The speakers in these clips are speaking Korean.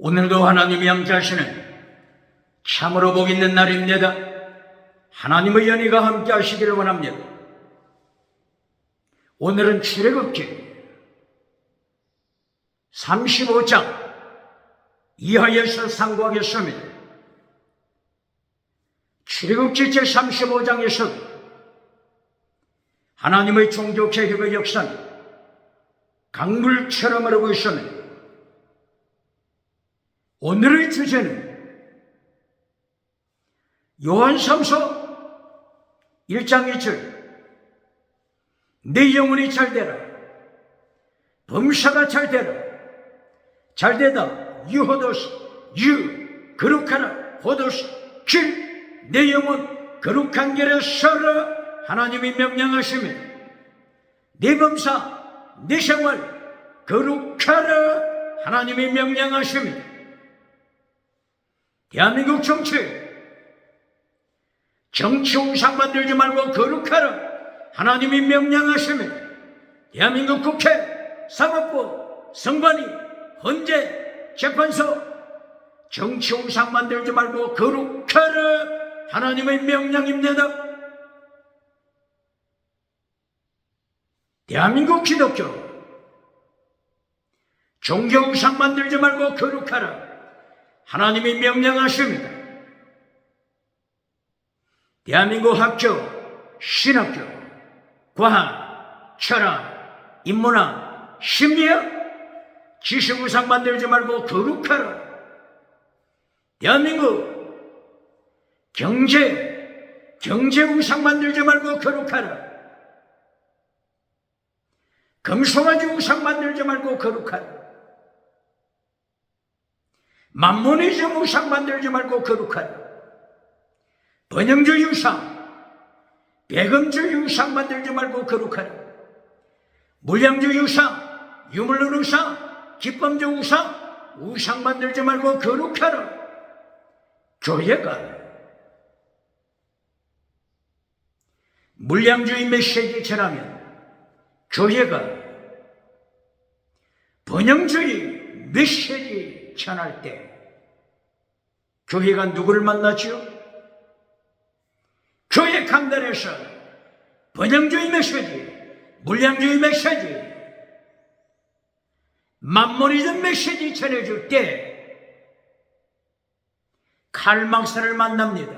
오늘도 하나님이 함께하시는 참으로 복 있는 날입니다. 하나님의 연희가 함께하시기를 원합니다. 오늘은 출애굽기 35장 이하에서 상고하겠습니다. 출애굽기 제35장에서 하나님의 종교개혁의 역사는 강물처럼 흐르고 있습니다. 오늘의 주제는 요한삼서 1장 2절 내 영혼이 잘되라 범사가 잘되라 잘되다 유호도시 유 거룩하라 호도시 길 내 영혼 거룩한 길에 서라 하나님이 명령하십니다. 내 범사 내 생활 거룩하라 하나님이 명령하십니다. 대한민국 정치 우상 만들지 말고 거룩하라 하나님이 명령하십니다. 대한민국 국회, 사법부, 선관위, 헌재, 재판소 정치 우상 만들지 말고 거룩하라 하나님의 명령입니다. 대한민국 기독교 종교 우상 만들지 말고 거룩하라 하나님이 명령하십니다. 대한민국 학교, 신학교, 과학, 철학, 인문학, 심리학, 지식우상 만들지 말고 거룩하라. 대한민국 경제우상 만들지 말고 거룩하라. 금송아지 우상 만들지 말고 거룩하라. 만모니즘 우상 만들지 말고 거룩하라. 번영주의 우상, 배금주의 우상 만들지 말고 거룩하라. 물량주의 우상, 유물론 우상, 기법주의 우상 만들지 말고 거룩하라. 교회가 물량주의 메시지 전하면 교회가 번영주의 메시지 전할 때 교회가 누구를 만나죠? 교회 강단에서 번영주의 메시지, 물량주의 메시지, 만모니즘 메시지 전해줄 때 칼막사를 만납니다.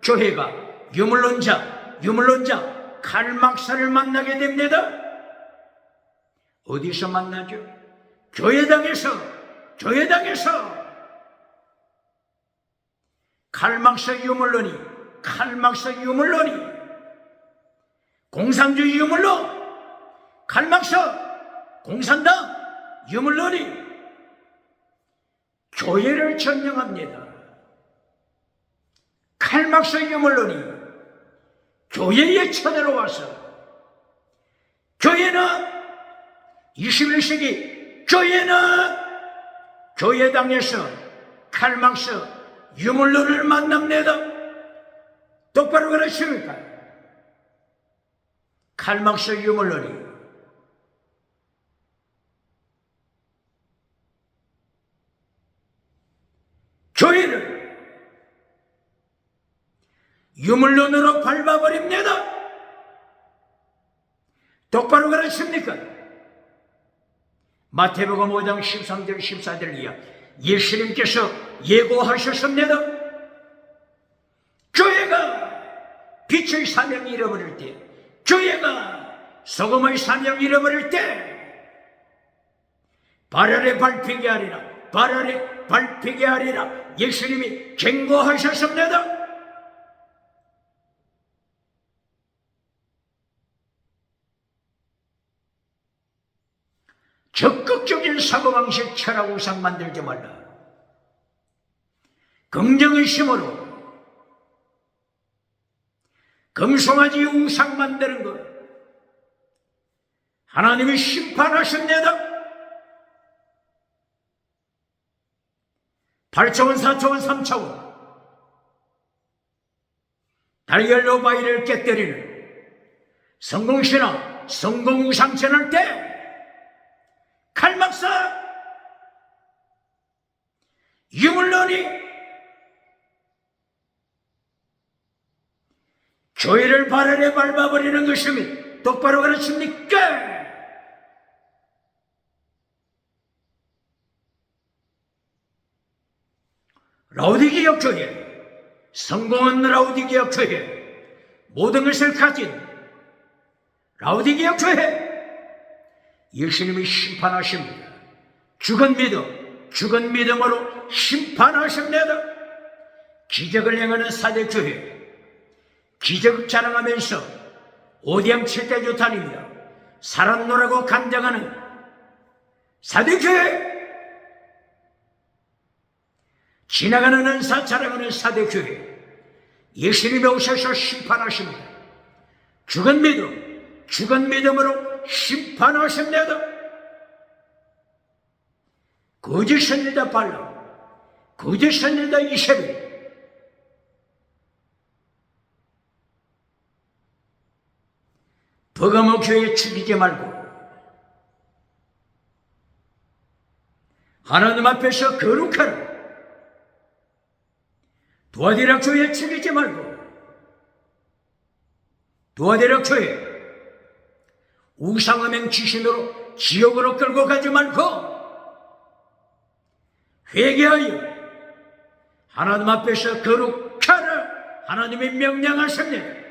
교회가 유물론자 칼막사를 만나게 됩니다. 어디서 만나죠? 교회당에서 칼막사 유물론이 공산주의 유물론 칼막사 공산당 유물론이 교회를 점령합니다. 칼막사 유물론이 교회에 쳐들어와서 교회는 21세기 교회당에서 칼막사 유물론을 만납니다. 똑바로 그러십니까? 칼막사 유물론이 교회를 유물론으로 밟아버립니다. 똑바로 그러십니까? 마태복음 5장 13절 14절 이하 예수님께서 예고하셨습니다. 교회가 빛의 사명을 잃어버릴 때, 교회가 소금의 사명을 잃어버릴 때 발 아래 밟히게 하리라 예수님이 경고하셨습니다. 적극적인 사고방식 철학 우상 만들지 말라. 긍정의 힘으로 금송아지 우상 만드는 것 하나님이 심판하십니다. 8차원 4차원 3차원 달걀로 바위를 깨뜨리는 성공신앙 성공우상 전할 때 칼막사 유물론이 교회를 발열에 밟아버리는 것입니다. 똑바로 가르칩니까? 라우디게아 교회, 성공한 라우디게아 교회, 모든 것을 가진 라우디게아 교회, 예수님이 심판하십니다. 죽은 믿음으로 심판하십니다. 기적을 행하는 사대교회, 기적 자랑하면서 오디암 7대조 다닙니다. 살았노라고 간증하는 사대교회, 지나가는 은사 자랑하는 사대교회, 예수님이 오셔서 심판하십니다. 죽은 믿음으로 심판하십니다. 거짓 선지자 발람, 거짓 선지자 이세벨, 버가모 교회에 죽이지 말고 하나님 앞에서 거룩하라. 두아디라 교회에 죽이지 말고 두아디라 교회 우상음행 귀신으로 지옥으로 끌고 가지 말고 회개하여 하나님 앞에서 거룩하라. 하나님이 명령하십니다.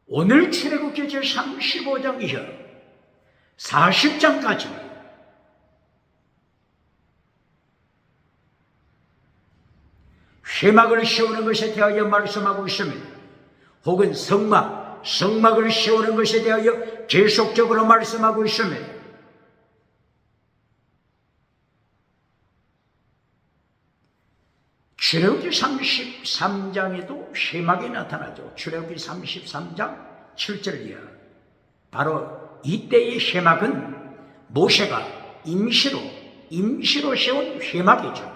오늘 출애굽기 제35장 이하 40장까지 회막을 씌우는 것에 대하여 말씀하고 있습니다. 혹은 성막을 씌우는 것에 대하여 계속적으로 말씀하고 있습니다. 출애굽기 33장에도 회막이 나타나죠. 출애굽기 33장 7절 이하. 바로 이때의 회막은 모세가 임시로 세운 회막이죠.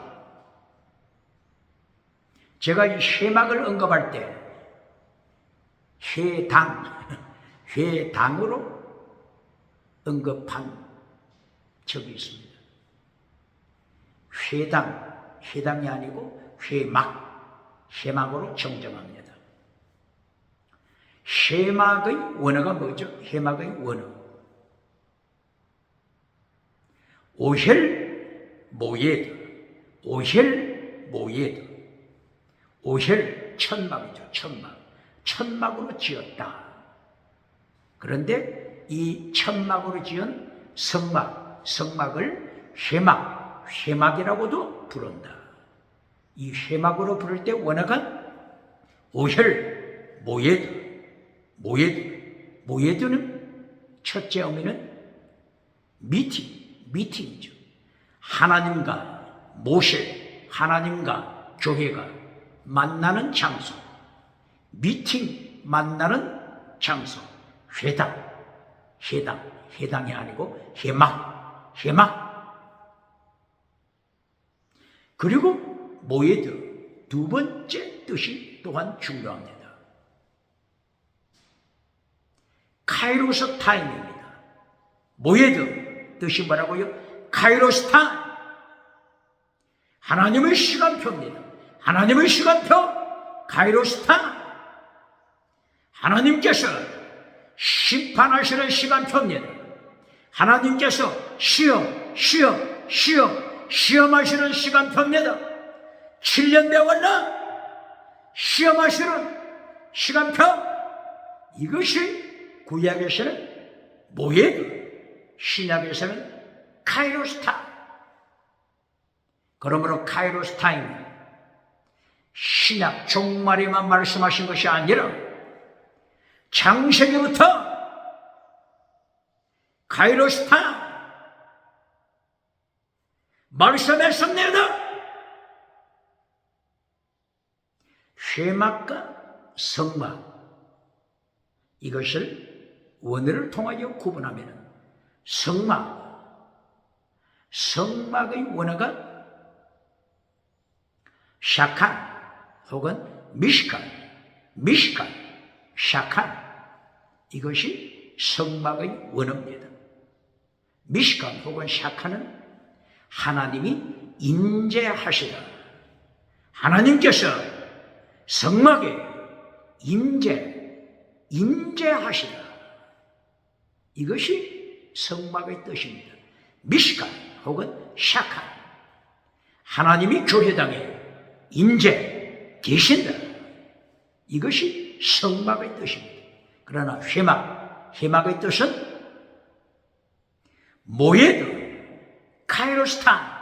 제가 이 회막을 언급할 때 회당으로 언급한 적이 있습니다. 회당이 아니고 회막으로 정정합니다. 회막의 원어가 뭐죠? 회막의 원어. 오헬 천막이죠. 천막으로 지었다. 그런데 이 천막으로 지은 성막을 회막이라고도 부른다. 이 회막으로 부를 때 원어가 오헬 모예드는 첫째 의미는 미팅이죠. 하나님과 교회가 만나는 장소, 만나는 장소, 회당이 아니고 회막. 그리고 모예드 두 번째 뜻이 또한 중요합니다. 카이로스 타임입니다. 모예드 뜻이 뭐라고요? 카이로스 타임. 하나님의 시간표입니다. 하나님의 시간표, 카이로스 타임. 하나님께서 심판하시는 시간표입니다. 하나님께서 시험하시는 시간표입니다. 7년 되었나? 시험하시는 시간표. 이것이 구약에서는 모예드, 신약에서는 카이로스 타임. 그러므로 카이로스 타임, 신약 종말에만 말씀하신 것이 아니라 창세기부터 카이로스 타임 말씀했습니다. 회막과 성막, 이것을 원어를 통하여 구분하면 성막의 원어가 샤칸 혹은 미시칸, 샤칸, 이것이 성막의 원어입니다. 미시간 혹은 샤카는 하나님이 임재하시다. 하나님께서 성막에 임재하시다. 이것이 성막의 뜻입니다. 미시간 혹은 샤카. 하나님이 교회당에 임재 계신다. 이것이 성막의 뜻입니다. 그러나 회막의 뜻은 모예드, 카이로스탄.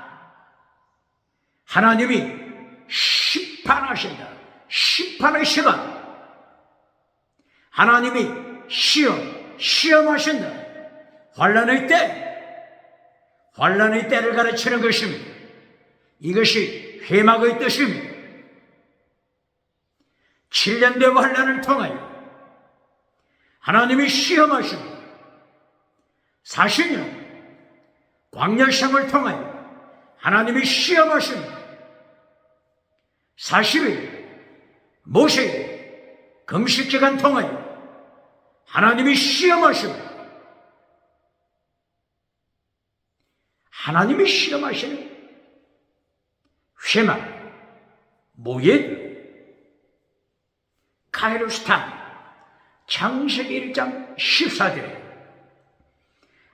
하나님이 심판하신다. 심판의 시간. 하나님이 시험하신다. 환난의 때를 가르치는 것입니다. 이것이 회막의 뜻입니다. 7년대 환난을 통하여 하나님이 시험하십니다. 40년 광야생을 통하여 하나님이 시험하십니다. 40일 모세의 금식기간 통하여 하나님이 시험하십니다. 하나님이 시험하시는 회막, 모예드, 카이로스탄, 창세기 1장 14절에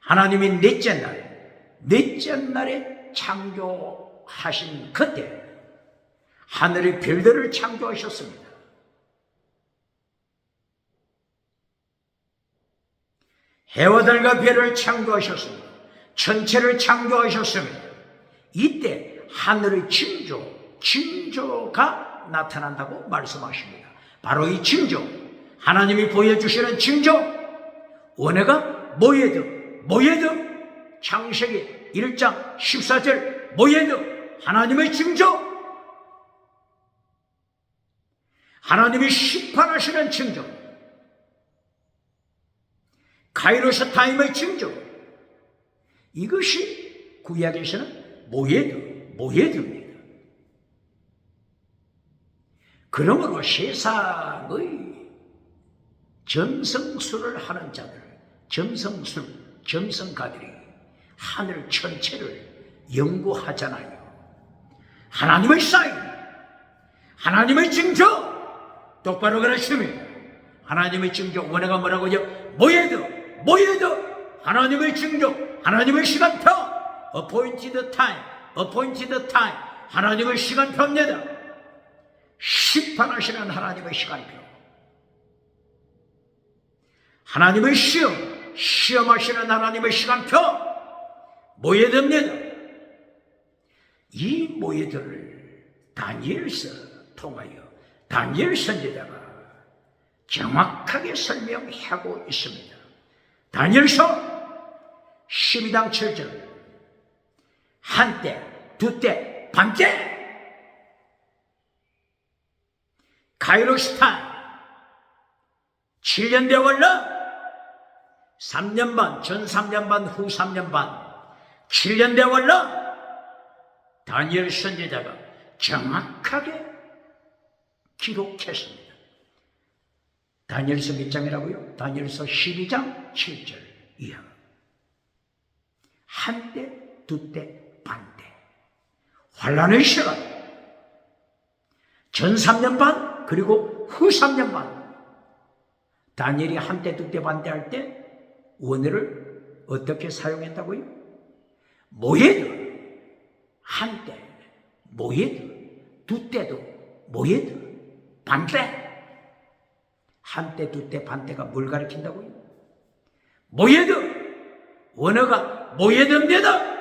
하나님이 넷째 날에 창조하신 그때 하늘의 별들을 창조하셨습니다. 해와 달과 별을 창조하셨습니다. 천체를 창조하셨습니다. 이때 하늘의 징조가 나타난다고 말씀하십니다. 바로 이 징조, 하나님이 보여주시는 징조, 원해가 모예드, 창세기 1장 14절 모예드, 하나님의 징조, 하나님이 심판하시는 징조, 카이로스 타임의 징조, 이것이 구약에서는 모예드입니다. 그러므로 세상의 점성술을 하는 자들, 점성가들이 하늘 전체를 연구하잖아요. 하나님의 사인, 하나님의 징조 똑바로 가르칩니다. 하나님의 징조, 원어가 뭐라고요? 모예드, 하나님의 징조, 하나님의 시간표, appointed time, 하나님의 시간표입니다. 심판하시는 하나님의 시간표, 하나님의 시험하시는 하나님의 시간표, 모예드입니다. 이 모예드를 다니엘서 통하여 다니엘 선지자가 정확하게 설명하고 있습니다. 다니엘서 12장 7절, 한때, 두때, 반때, 카이로스탄 7년 되어올라 3년 반, 전 3년 반, 후 3년 반, 7년 되어올라 다니엘 선지자가 정확하게 기록했습니다. 다니엘서 몇 장이라고요? 다니엘서 12장 7절 이하. 한때, 두때, 반때. 환란의 시간. 전 3년 반, 그리고 후 3년 반. 다니엘이 한때, 두때, 반때 할 때 원어를 어떻게 사용했다고요? 모예드. 한때, 모예드. 두때도 모예드. 반때. 한때, 두때, 반때가 뭘 가리킨다고요? 모예드. 원어가 모예드입니다.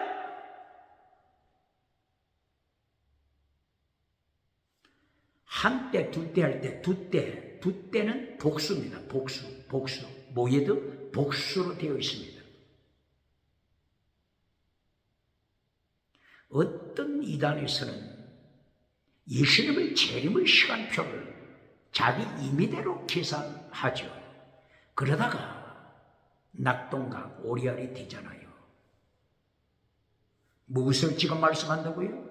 한때, 두때 할 때, 두때는 복수입니다. 복수. 모예드 복수로 되어 있습니다. 어떤 이단에서는 예수님의 재림의 시간표를 자기 임의대로 계산하죠. 그러다가 낙동강 오리알이 되잖아요. 무엇을 지금 말씀한다고요?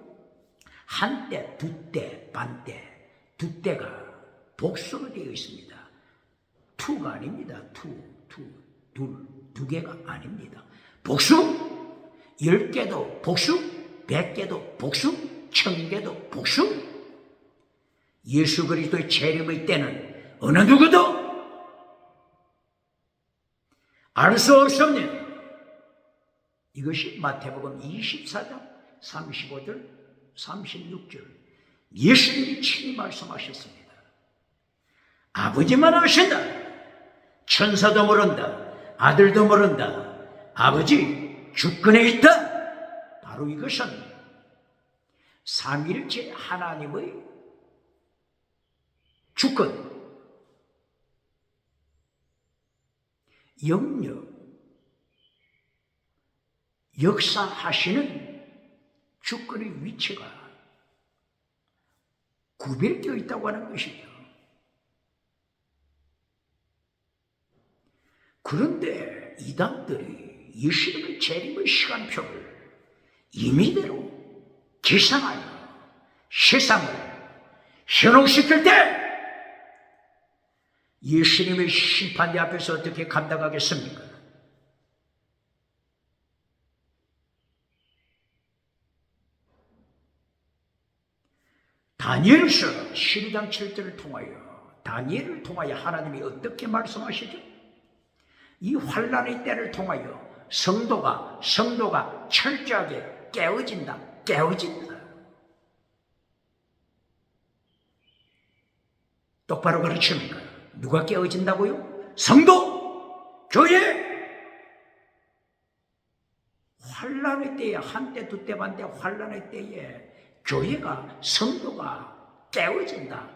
한때, 두때, 반때. 두때가 복수로 되어 있습니다. 투가 아닙니다. 두 개가 아닙니다. 복수? 10개도 복수, 100개도 복수, 1000개도 복수. 예수 그리스도의 재림의 때는 어느 누구도 알 수 없습니다. 이것이 마태복음 24장 35절 36절 예수님이 친히 말씀하셨습니다. 아버지만 아신다. 천사도 모른다. 아들도 모른다. 아버지 주권에 있다. 바로 이것은 삼위일체 하나님의 주권, 영역, 역사하시는 주권의 위치가 구별되어 있다고 하는 것이죠. 그런데 이단들이 예수님의 재림의 시간표를 임의대로 계산하여 세상을 현혹시킬 때 예수님의 심판대 앞에서 어떻게 감당하겠습니까? 다니엘서 12장 7절을 통하여 다니엘을 통하여 하나님이 어떻게 말씀하시죠? 이 환난의 때를 통하여 성도가 철저하게 깨어진다. 똑바로 가르칩니까? 누가 깨어진다고요? 성도, 교회. 환난의 때에 한때 두때 반때 환난의 때에 교회가 성도가 깨어진다.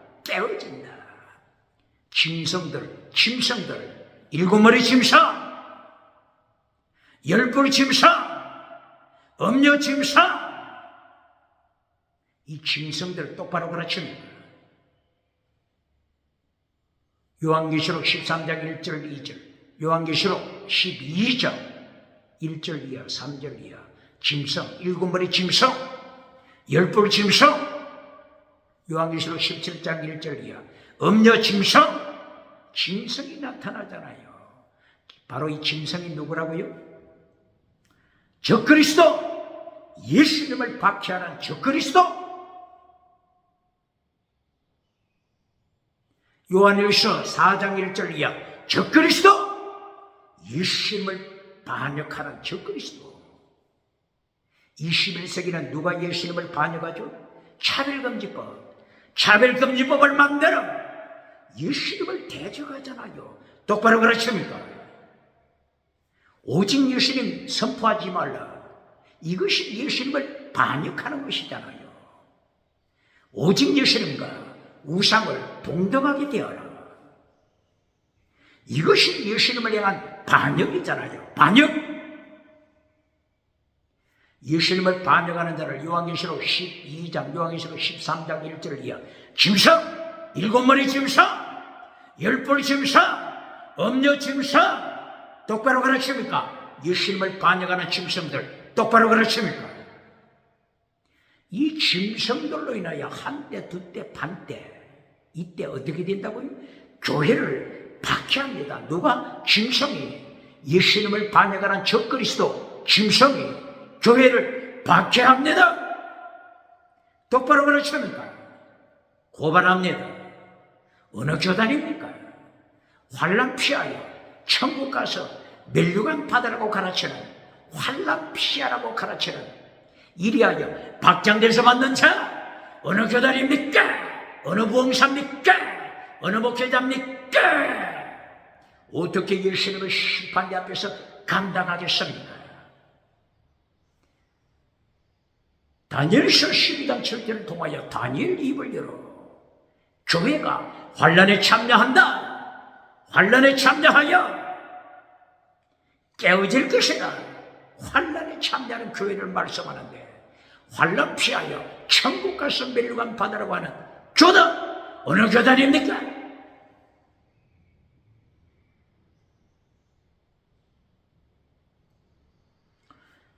짐승들, 일곱머리 짐승, 열불 짐승, 음료 짐승, 이 짐승들 똑바로 가르칩니다. 요한계시록 13장 1절 2절, 요한계시록 12장 1절 이하 3절 이하 짐승, 일곱머리 짐승, 열불 짐승, 요한계시록 17장 1절 이하 음녀 짐승, 짐승이 나타나잖아요. 바로 이 짐승이 누구라고요? 적그리스도, 예수님을 박해하는 적그리스도. 요한일서 4장 1절 이하 적그리스도, 예수님을 반역하는 적그리스도. 21세기는 누가 예수님을 반역하죠? 차별금지법을 만들어 예수님을 대적하잖아요. 똑바로 가르칩니까? 오직 예수님 선포하지 말라. 이것이 예수님을 반역하는 것이잖아요. 오직 예수님과 우상을 동등하게 되어라. 이것이 예수님을 향한 반역이잖아요. 반역. 예수님을 반역하는 자를 요한계시록 12장, 요한계시록 13장 1절 이하 짐승, 일곱머리 짐승, 열불 짐승, 음료 짐승. 똑바로 가르칩니까? 예수님을 반역하는 짐승들 똑바로 가르칩니까? 이 짐승들로 인하여 한때, 두때, 반때, 이때 어떻게 된다고요? 교회를 박해합니다. 누가? 짐승이. 예수님을 반역하는 적그리스도 짐승이 교회를 박해합니다. 똑바로 가르칩니까? 고발합니다. 어느 교단입니까? 환난 피하여 천국 가서 멸류관 받으라고 가르치는, 환난 피하라고 가르치는, 이리하여 박장대에서 만든 자 어느 교단입니까? 어느 부흥사입니까? 어느 목회자입니까? 어떻게 예수님의 심판대 앞에서 감당하겠습니까? 다니엘서 12장 7절을 통하여 다니엘 입을 열어 교회가 환난에 참여한다. 환난에 참여하여 깨어질 것이다. 환난에 참여하는 교회를 말씀하는데, 환난 피하여 천국 가서 멸류관 받으라고 하는 교단 어느 교단입니까?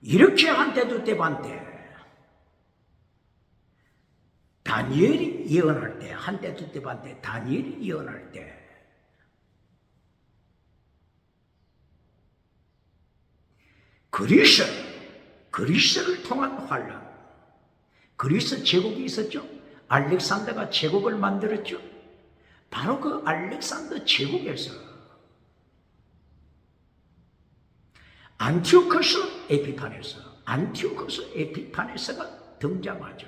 이렇게 한때 두때 반때 다니엘이 예언할 때, 한때 두때 반때 다니엘이 예언할 때 그리스 그리스를 통한 환란. 그리스 제국이 있었죠. 알렉산더가 제국을 만들었죠. 바로 그 알렉산더 제국에서 안티오코스 에피파네스가 등장하죠.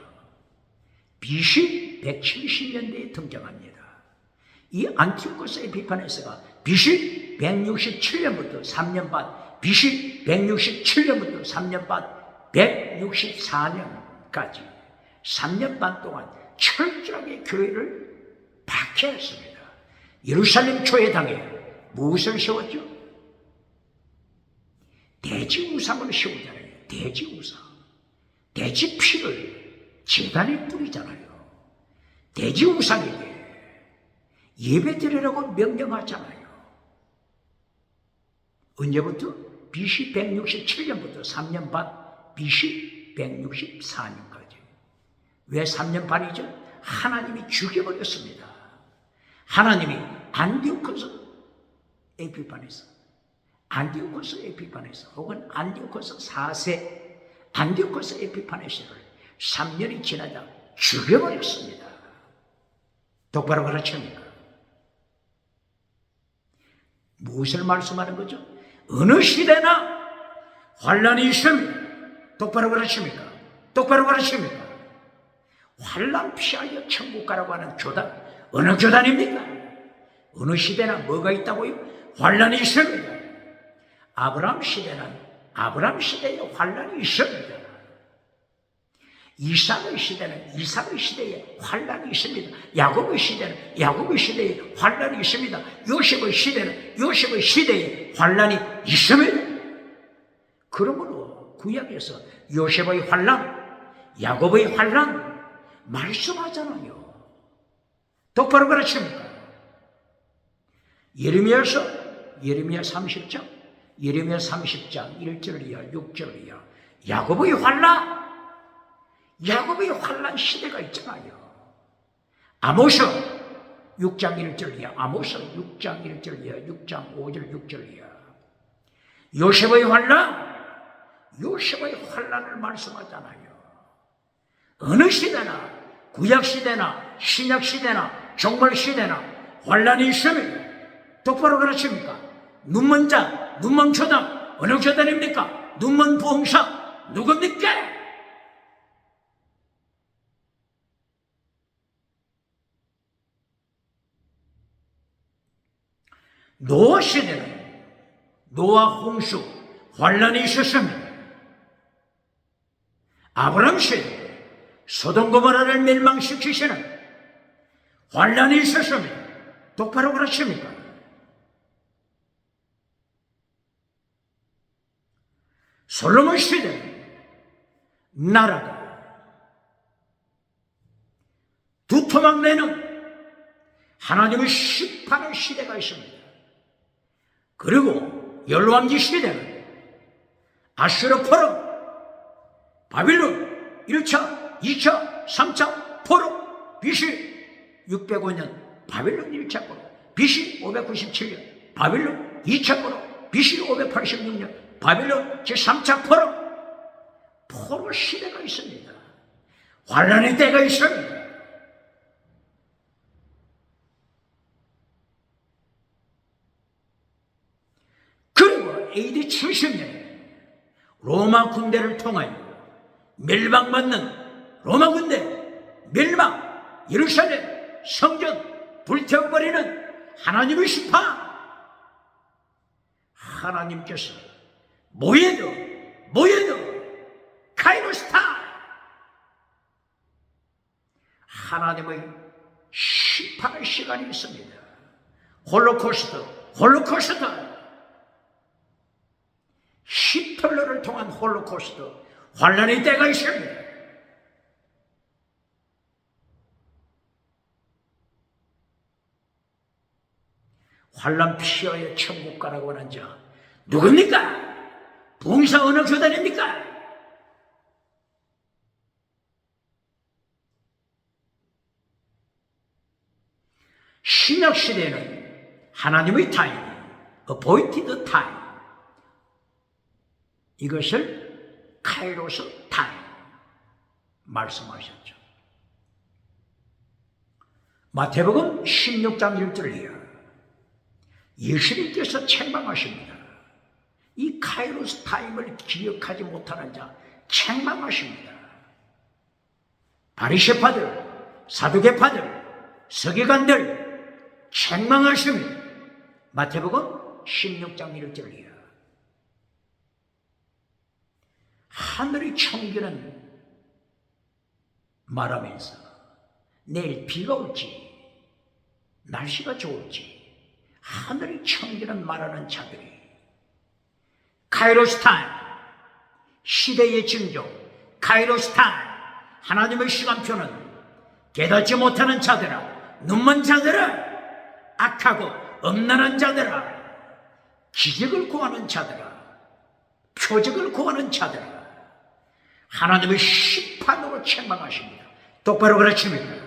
BC 170년대에 등장합니다. 이 안티오코스 에피파네스가 BC 167년부터 3년 반, BC 167년부터 3년 반, 164년까지 3년 반 동안 철저하게 교회를 박해했습니다. 예루살렘 교회당에 무엇을 세웠죠? 돼지 우상을 세우잖아요. 돼지 우상. 돼지 피를 제단에 뿌리잖아요. 돼지 우상에게 예배 드리라고 명령하잖아요. 언제부터? BC 167년부터 3년 반, BC 164년까지. 왜 3년 반이죠? 하나님이 죽여버렸습니다. 하나님이 안디오코스 에피파네스 혹은 안디오코스 4세 안디오코스 에피파네스를 3년이 지나자 죽여버렸습니다. 똑바로 가르칩니까? 무엇을 말씀하는 거죠? 어느 시대나 환란이 있습니다. 똑바로 가르칩니까? 똑바로 가르칩니까? 환란 피하여 천국 가라고 하는 교단, 어느 교단입니까? 어느 시대나 뭐가 있다고요? 환란이 있습니다. 아브라함 시대에 환란이 있습니다. 이삭의 시대에 환란이 있습니다. 야곱의 시대에 환란이 있습니다. 요셉의 시대에 환란이 있습니다. 그러므로 구약에서 요셉의 환란, 야곱의 환란 말씀하잖아요. 똑바로 가르칩니까? 예레미야 30장 1절 이하 6절 이하 야곱의 환란 시대가 있잖아요. 아모스 6장 1절 이하 6장 5절 6절 이하 요셉의 환란을 말씀하잖아요. 어느 시대나 구약 시대나 신약 시대나 종말 시대나 환란이 있습니다. 똑바로 가르칩니까? 눈먼 자, 눈먼 교단, 어느 교단입니까? 눈먼 부흥사 누굽니까? 노아 시대는 노아 홍수 환란이 있었습니다. 아브라함 시대 소돔 고모라를 멸망시키시는 환란이 있었습니다. 똑바로 그렇습니까? 솔로몬 시대는 나라가 두토막 내는 하나님의 심판의 시대가 있습니다. 그리고 열왕기 시대는 아수르 포로 바빌론 1차, 2차, 3차 포로 BC 605년 바빌론 1차 포로 BC 597년 바빌론 2차 포로 BC 586년 바빌론 제3차 포로 시대가 있습니다. 환란의 때가 있습니다. 그리고 AD 70년에 로마 군대를 통하여 멸망받는 로마 군대 멸망, 예루살렘 성전 불태워버리는 하나님의 심판. 하나님께서 모여도 카이로스타 하나님의 심판의 시간이 있습니다. 홀로코스트 히틀러를 통한 홀로코스트 환란의 때가 있습니다. 환란 피하여 천국 가라고 하는 자 누굽니까? 봉사 어느 교단입니까? 신약 시대는 하나님의 타임, appointed time, 이것을 카이로스 타임 말씀하셨죠. 마태복음 16장 1절이요. 예수님께서 책망하십니다. 이 카이로스 타임을 기억하지 못하는 자 책망하십니다. 바리새파들, 사두개파들, 서기관들 책망하십니다. 마태복음 16장 1절이요. 하늘의 청기는 말하면서 내일 비가 올지 날씨가 좋을지 하늘의 청기는 말하는 자들이 카이로스 타임, 시대의 징조, 카이로스 타임, 하나님의 시간표는 깨닫지 못하는 자들아, 눈먼 자들아, 악하고 엄란한 자들아, 기적을 구하는 자들아, 표적을 구하는 자들아, 하나님의 심판으로 책망하십니다. 똑바로 가르칩니다.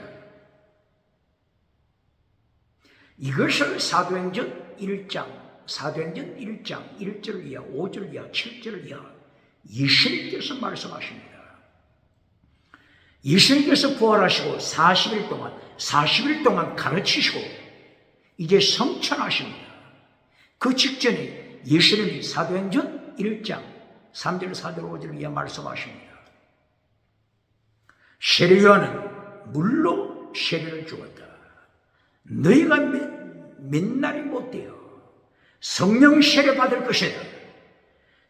이것을 사도행전 1장 1절 이하, 5절 이하, 7절 이하 예수님께서 말씀하십니다. 예수님께서 부활하시고 40일 동안 가르치시고 이제 성천하십니다. 그 직전에 예수님이 사도행전 1장 3절, 4절, 5절 이하 말씀하십니다. 세례요한은 물로 세례를 주었다. 너희가 몇 날이 못 되어 성령 세례 받을 것이다.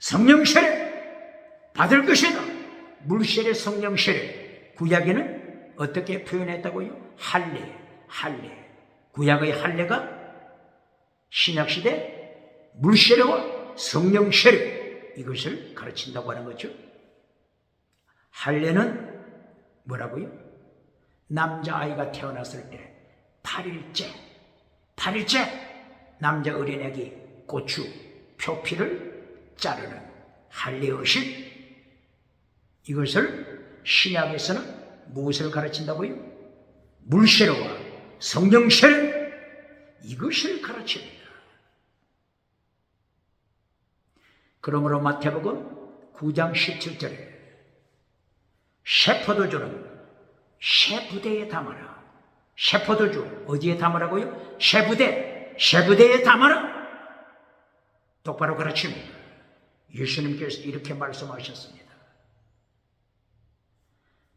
성령 세례 받을 것이다. 물 세례, 성령 세례. 구약에는 어떻게 표현했다고요? 할례. 구약의 할례가 신약시대 물 세례와 성령 세례 이것을 가르친다고 하는 거죠. 할례는 뭐라고요? 남자아이가 태어났을 때 8일째 남자 어린애기 고추 표피를 자르는 할례의식, 이것을 신약에서는 무엇을 가르친다고요? 물세례와 성령세례, 이것을 가르칩니다. 그러므로 마태복음 9장 17절에 셰포도주는 셰부대에 담아라. 셰포도주 어디에 담으라고요? 셰부대에 담아라. 똑바로 가르칩니다. 예수님께서 이렇게 말씀하셨습니다.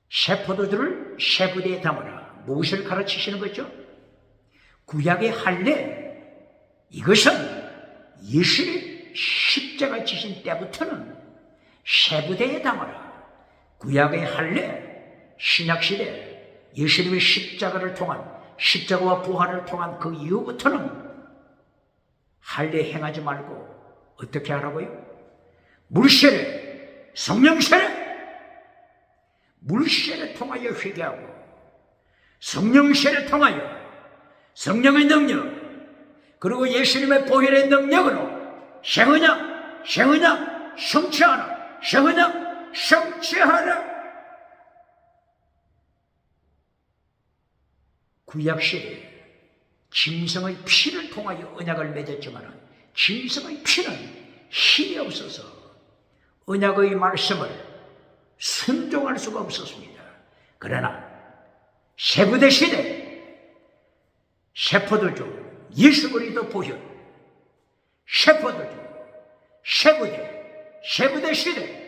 셰포도주를 셰부대에 담아라. 무엇을 가르치시는 거죠? 구약의 할례, 이것은 예수님 십자가 지신 때부터는 셰부대에 담아라. 구약의 할례, 신약시대 예수님의 십자가를 통한, 십자가와 부활을 통한 그 이후부터는 할례 행하지 말고 어떻게 하라고요? 물세례, 성령세례, 물세례 통하여 회개하고 성령세례 통하여 성령의 능력, 그리고 예수님의 보혈의 능력으로 생은약 성취하라. 생은약 성취하라. 구약시대에 짐승의 피를 통하여 언약을 맺었지만 짐승의 피는 힘이 없어서 언약의 말씀을 순종할 수가 없었습니다. 그러나 셰부대 시대 셰포도주 예수 그리스도 보혈, 셰포도주 셰부대 시대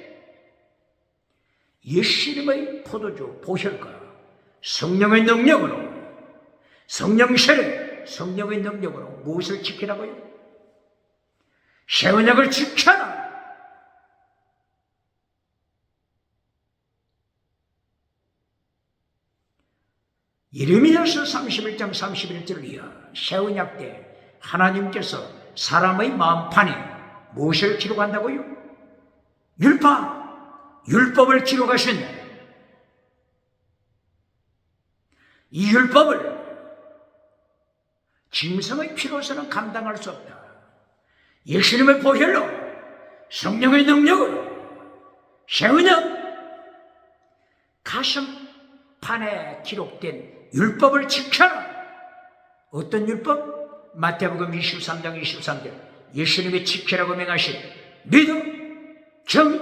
예수님의 포도주 보혈과 성령의 능력으로, 성령세례, 성령의 능력으로 무엇을 지키라고요? 새 언약을 지켜라. 예레미야서 31장 31절 이하 새 언약 때 하나님께서 사람의 마음판에 무엇을 기록한다고요? 율법을 기록하셨네. 이 율법을 짐승의 피로서는 감당할 수 없다. 예수님의 보혈로, 성령의 능력으로 새 언약, 가슴판에 기록된 율법을 지켜라. 어떤 율법? 마태복음 23장 23절 예수님이 지키라고 명하신 믿음, 정의,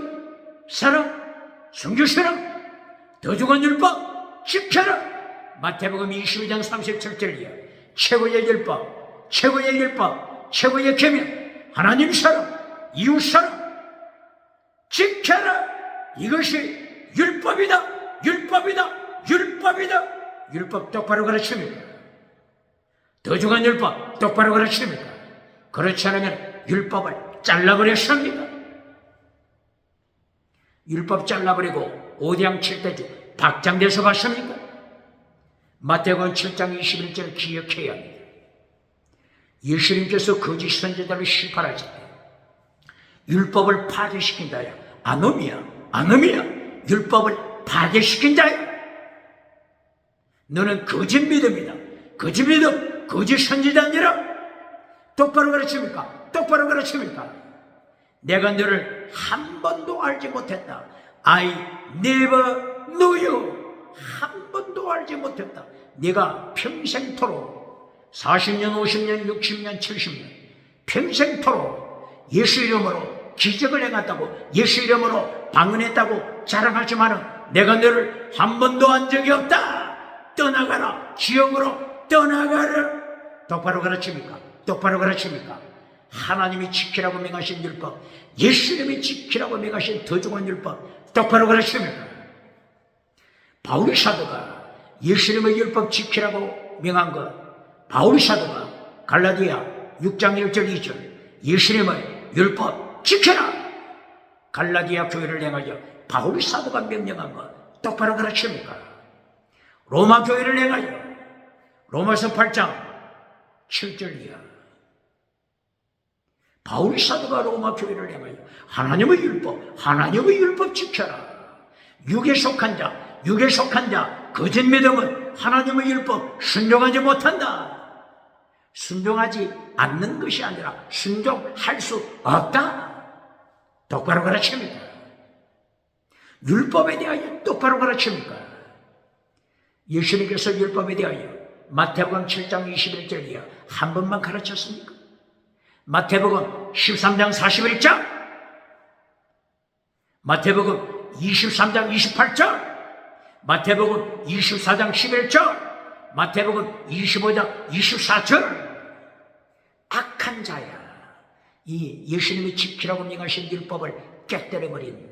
사랑, 성주시라. 더 좋은 율법 지켜라. 마태복음 22장 37절이야. 최고의 율법, 최고의 율법, 최고의 계명, 하나님 사랑, 이웃 사랑 지켜라. 이것이 율법이다. 율법이다. 율법이다. 율법 똑바로 가르칩니까? 더 좋은 율법 똑바로 가르칩니까? 그렇지 않으면 율법을 잘라버렸습니다. 율법 잘라버리고 오대양 7대주 박장대소 봤습니까? 마태복음 7장 21절 기억해야 합니다. 예수님께서 거짓 선지자를 심판하실 때 율법을 파괴시킨다야. 아놈이야. 율법을 파괴시킨다야. 너는 거짓 믿음이다. 거짓 믿음, 거짓 선지자니라. 똑바로 가르칩니까? 똑바로 가르칩니까? 내가 너를 한 번도 알지 못했다. I never knew you. 한 번도 알지 못했다. 네가 평생토록 40년, 50년, 60년, 70년 평생토록 예수 이름으로 기적을 행했다고, 예수 이름으로 방언했다고 자랑하지만은 내가 너를 한 번도 한 적이 없다. 떠나가라. 지옥으로 떠나가라. 똑바로 가르칩니까? 똑바로 가르칩니까? 하나님이 지키라고 명하신 율법, 예수님이 지키라고 명하신 더 좋은 율법 똑바로 가르칩니까? 바울 사도가 예수님의 율법 지키라고 명한 것, 바울 사도가 갈라디아 6장 1절 2절 예수님의 율법 지켜라. 갈라디아 교회를 향하여 바울 사도가 명령한 것 똑바로 가르칩니까? 로마 교회를 향하여 로마서 8장 7절이야. 바울 사도가 로마 교회를 향하여 하나님의 율법 지켜라. 육에 속한 자, 거짓 믿음은 하나님의 율법 순종하지 못한다. 순종하지 않는 것이 아니라 순종할 수 없다. 똑바로 가르칩니까? 율법에 대하여 똑바로 가르칩니까? 예수님께서 율법에 대하여 마태복음 7장 21절이야 한 번만 가르쳤습니까? 마태복음 13장 41절, 마태복음 23장 28절, 마태복음 24장 11절, 마태복음 25장 24절. 악한 자야. 이 예수님이 지키라고 명하신 율법을 깨뜨려버린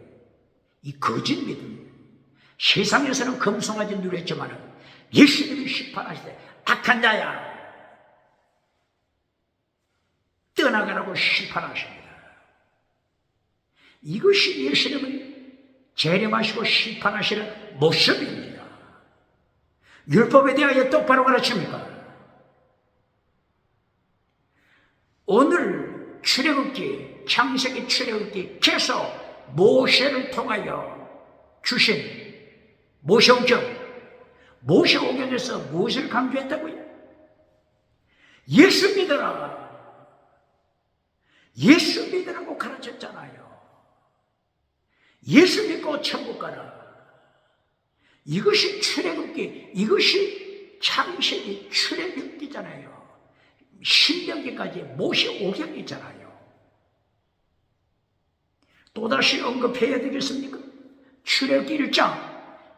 이 거짓 믿음. 세상에서는 금송아지 누렸지만 예수님이 심판하실 때 악한 자야. 떠나가라고 심판하십니다. 이것이 예수님을 재림하시고 심판하시는 모습입니다. 율법에 대하여 똑바로 가르칩니까? 오늘 출애굽기, 창세기 출애굽기 계속 모세를 통하여 주신 모세오경, 모세오경에서 무엇을 강조했다고요? 예수 믿으라. 예수 믿으라고 가르쳤잖아요. 예수 믿고 천국 가라. 이것이 출애굽기, 이것이 창세기 출애굽기잖아요. 신명기까지 모세오경이잖아요. 또다시 언급해야 되겠습니까? 출애굽기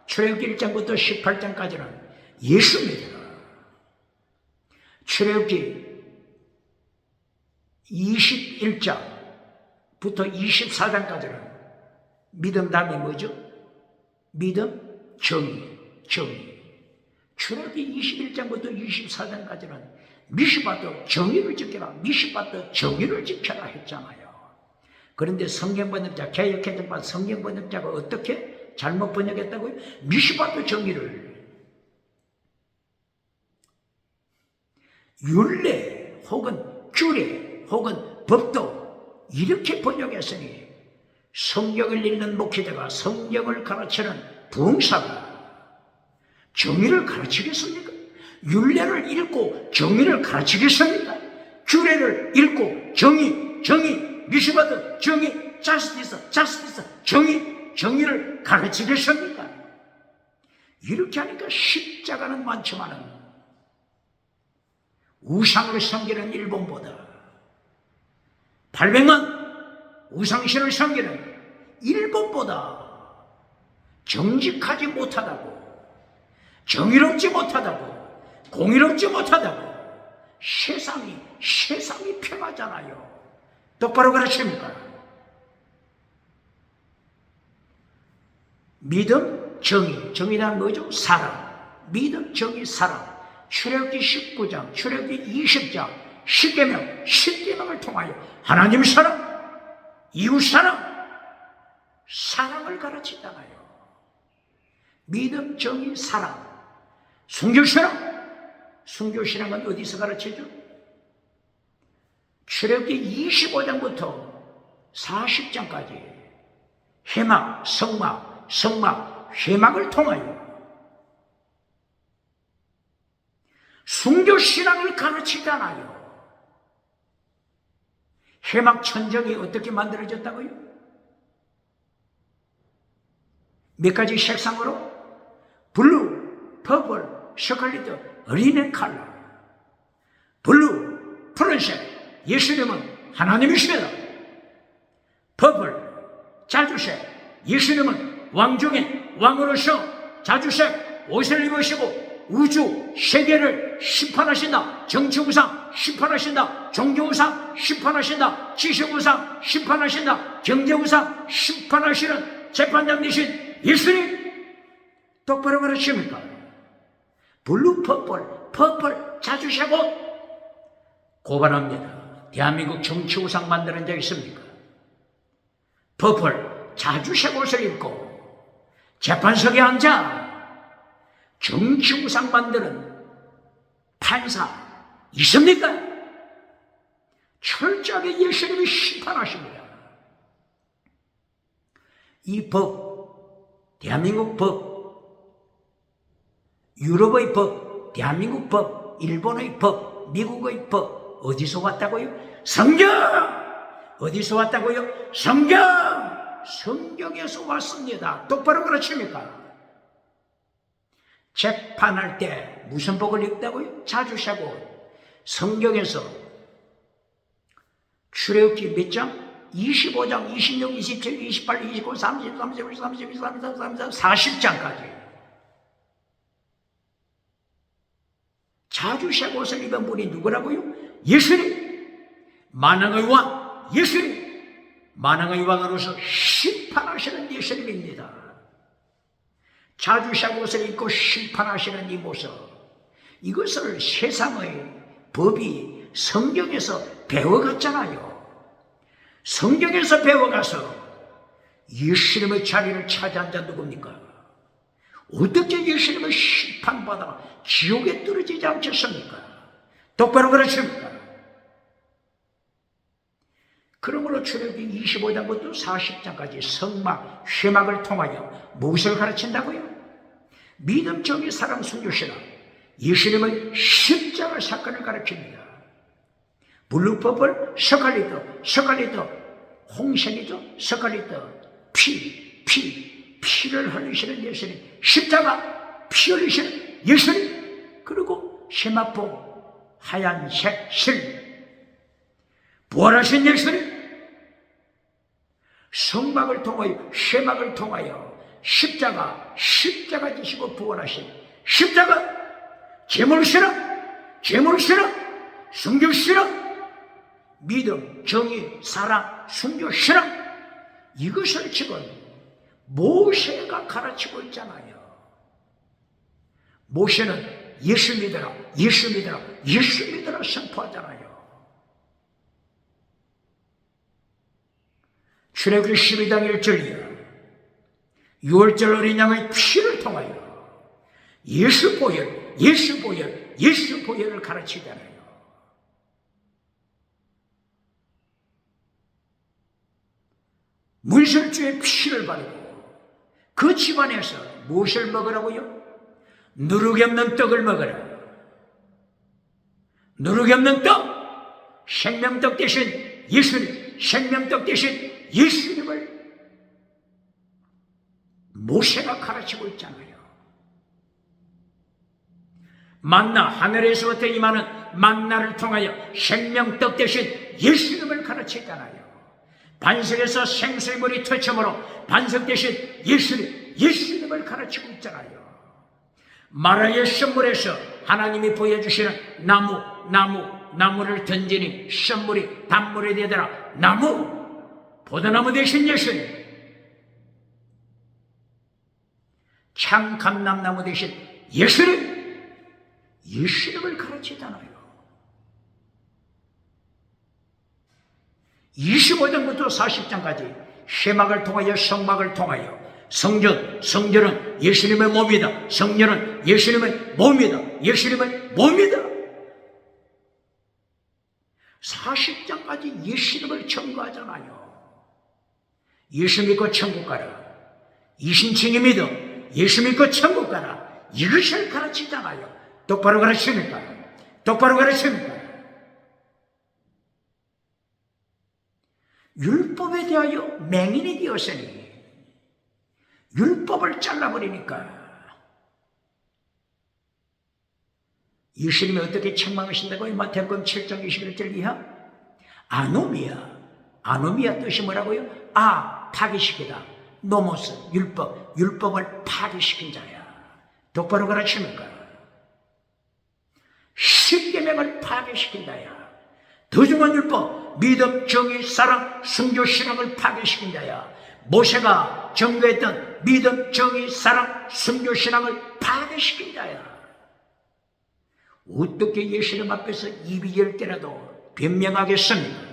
1장부터 18장까지는 예수 믿으라. 출애굽기 21장부터 24장까지는 믿음 다음에 뭐죠? 믿음, 정의. 출애굽기 21장부터 24장까지는 미시바도 정의를 지켜라, 미시바도 정의를 지켜라 했잖아요. 그런데 성경 번역자, 개역해석반 성경 번역자가 어떻게 잘못 번역했다고요? 미시바도 정의를 율례 혹은 규례 혹은 법도 이렇게 번역했으니 성경을 읽는 목회자가 성경을 가르치는 부흥사가 정의를 가르치겠습니까? 율례를 읽고 정의를 가르치겠습니까? 규례를 읽고 정의, 미시바드 정의, 자스티스, 정의를 가르치겠습니까? 이렇게 하니까 십자가는 많지만은 우상을 섬기는 일본보다 800만 우상신을 섬기는 일본보다 정직하지 못하다고, 정의롭지 못하다고, 공의롭지 못하다고 세상이 평하잖아요. 똑바로 가르칩니까? 믿음, 정의란 뭐죠? 사랑. 믿음, 정의, 사랑. 출애굽기 19장, 출애굽기 20장, 10계명을 통하여 하나님 사랑, 이웃 사랑, 사랑을 가르치잖아요. 믿음, 정의, 사랑. 순교신앙은 어디서 가르치죠? 출애굽기 25장부터 40장까지 회막, 성막, 회막을 통하여 순교신앙을 가르치잖아요. 회막 천정이 어떻게 만들어졌다고요? 몇 가지 색상으로? 블루, 퍼플, 스칼리트, 어린애 컬러. 블루, 푸른색, 예수님은 하나님이십니다. 퍼플, 자주색, 예수님은 왕중의 왕으로서 자주색 옷을 입으시고 우주, 세계를 심판하신다. 정치우상 심판하신다. 종교우상 심판하신다. 지식우상 심판하신다. 경제우상 심판하시는 재판장 되신 예수님 똑바로 가르칩니까? 블루, 퍼플, 자주색 옷 고발합니다. 대한민국 정치우상 만드는 적 있습니까? 퍼플, 자주색 옷을 입고 재판석에 앉아 정치우상 만드는 판사 있습니까? 철저하게 예수님이 심판하십니다. 이 법, 대한민국 법, 유럽의 법, 대한민국 법, 일본의 법, 미국의 법 어디서 왔다고요? 성경! 어디서 왔다고요? 성경에서 왔습니다. 똑바로 가르칩니까? 재판할 때 무슨 복을 입다고요? 자주색 옷. 성경에서 출애굽기 몇 장? 25장, 26, 27, 28, 29, 30, 31, 32, 33, 34, 40장까지 자주색 옷을 입은 분이 누구라고요? 예수님! 만왕의 왕, 예수님! 만왕의 왕으로서 심판하시는 예수님입니다. 자주색 옷을 입고 심판하시는 이 모습, 이것을 세상의 법이 성경에서 배워갔잖아요. 성경에서 배워가서 예수님의 자리를 차지한 자 누굽니까? 어떻게 예수님을 심판받아 지옥에 떨어지지 않겠습니까? 똑바로 가르칩니까? 그러므로 출애굽기 25장부터 40장까지 성막, 회막을 통하여 무엇을 가르친다고요? 믿음, 정의, 사랑, 순교신앙, 예수님의 십자가 사건을 가르칩니다. 블루, 퍼플, 스칼리트, 홍색이죠? 스칼리트, 피를 흘리시는 예수님, 십자가, 피 흘리시는 예수님, 그리고 세마포, 하얀색 실, 부활하신 예수님, 성막을 통하여, 쇠막을 통하여 십자가 지시고 부활하신 십자가, 제물신앙, 순교신앙, 믿음, 정의, 사랑, 순교신앙, 이것을 지금 모세가 가르치고 있잖아요. 모세는 예수 믿으라 선포하잖아요. 출애굽기 12장 1절이요. 6월절 어린 양의 피를 통하여 예수 보혈을 가르치잖아요. 문설주의 피를 바르고 그 집안에서 무엇을 먹으라고요? 누룩이 없는 떡을 먹으라. 누룩이 없는 떡, 생명떡 대신 예수님, 생명떡 대신 예수님을 모세가 가르치고 있잖아요. 만나, 하늘에서부터 임하는 만나를 통하여 생명떡 대신 예수님을 가르치잖아요. 반석에서 생수의 물이 터치므로 반석 대신 예수님을 가르치고 있잖아요. 마라의 선물에서 하나님이 보여주시는 나무를 던지니 선물이 단물이 되더라. 포도나무 대신 예수님. 참감람나무 대신 예수님을 가르치잖아요. 25장부터 40장까지 세막을 통하여 성막을 통하여 성전은 예수님의 몸이다. 성전은 예수님의 몸이다. 예수님의 몸이다. 40장까지 예수님을 청구하잖아요. 예수 믿고 천국 가라. 이신칭이 믿어 예수 믿고 천국 가라. 이것을 가르치잖아요. 똑바로 가르칩니까? 똑바로 가르칩니까? 율법에 대하여 맹인이 되었으니 율법을 잘라버리니까 예수님이 어떻게 책망하신다고요? 마태복음 7장 21절 이하 아노미아 뜻이 뭐라고요? 파기시키다. 노모스 율법을 파기시킨 자야. 똑바로 가르칩니까? 십계명을 파괴시킨 자야. 더 중요한 율법 믿음, 정의, 사랑, 순교, 신앙을 파괴시킨 자야. 모세가 전거했던 믿음, 정의, 사랑, 순교, 신앙을 파괴시킨 자야. 어떻게 예수님 앞에서 입이 열 때라도 변명하겠습니까?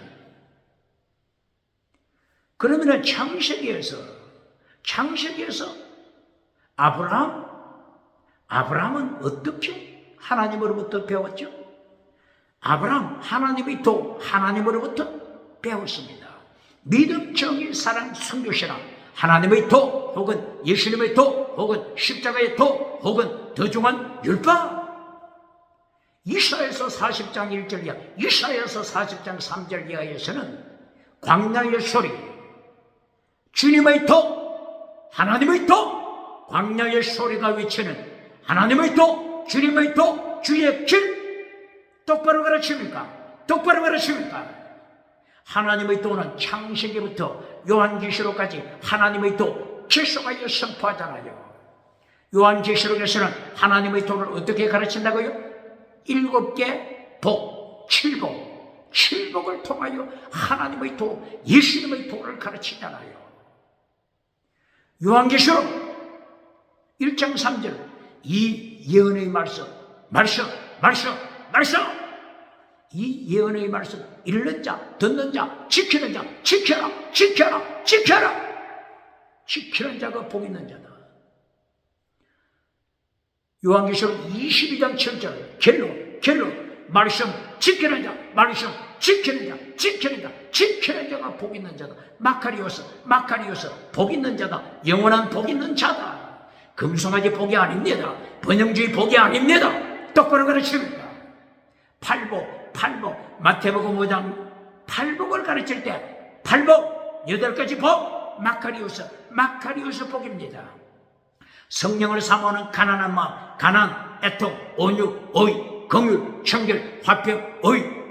그러면 창세기에서 아브라함은 어떻게 하나님으로부터 배웠죠? 아브라함 하나님으로부터 배웠습니다. 믿음, 정의, 사랑, 순교, 신앙, 하나님의 도 혹은 예수님의 도 혹은 십자가의 도 혹은 더 중요한 율법. 이사야서 40장 1절 이하, 이사야서 40장 3절 이하에서는 광야의 소리, 주님의 도, 하나님의 도, 광야의 소리가 외치는 하나님의 도, 주님의 도, 주의 길. 똑바로 가르칩니까? 똑바로 가르칩니까? 하나님의 도는 창세기부터 요한계시록까지 하나님의 도 계속하여 선포하잖아요. 요한계시록에서는 하나님의 도를 어떻게 가르친다고요? 7개 복, 7복을 통하여 하나님의 도, 예수님의 도를 가르치잖아요. 요한계시록 1장 3절 이 예언의 말씀 이 예언의 말씀 읽는 자, 듣는 자, 지키는 자, 지키는 자가 복 있는 자다. 요한계시록 22장 7절 겔로 말씀 지키는 자, 지키는 자가 복 있는 자다. 마카리오스 복 있는 자다. 영원한 복 있는 자다. 금송아지 복이 아닙니다. 번영주의 복이 아닙니다. 똑바로 가르칩니다. 팔복 마태복음 5장 팔복을 가르칠 때 팔복 8가지 복 마카리오스 복입니다. 성령을 사모하는 가난한 마음, 가난, 애통, 온유, 오의, 긍휼, 청결, 화평,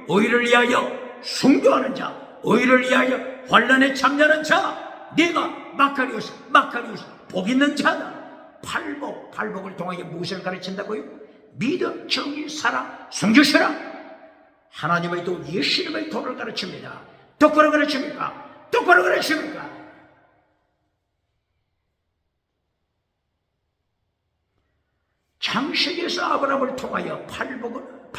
오의를 위하여 순교하는 자, 오의를 위하여 환난에 참여하는 자, 네가 마카리오스 복 있는 자다. 팔복을 통하여 무엇을 가르친다고요? 믿음, 정의, 사랑, 순교, 신앙, 하나님의 도, 예수님의 도를 가르칩니다. 똑바로 가르칩니까? 똑바로 가르칩니까? 창세기에서 아브라함을 통하여 팔복,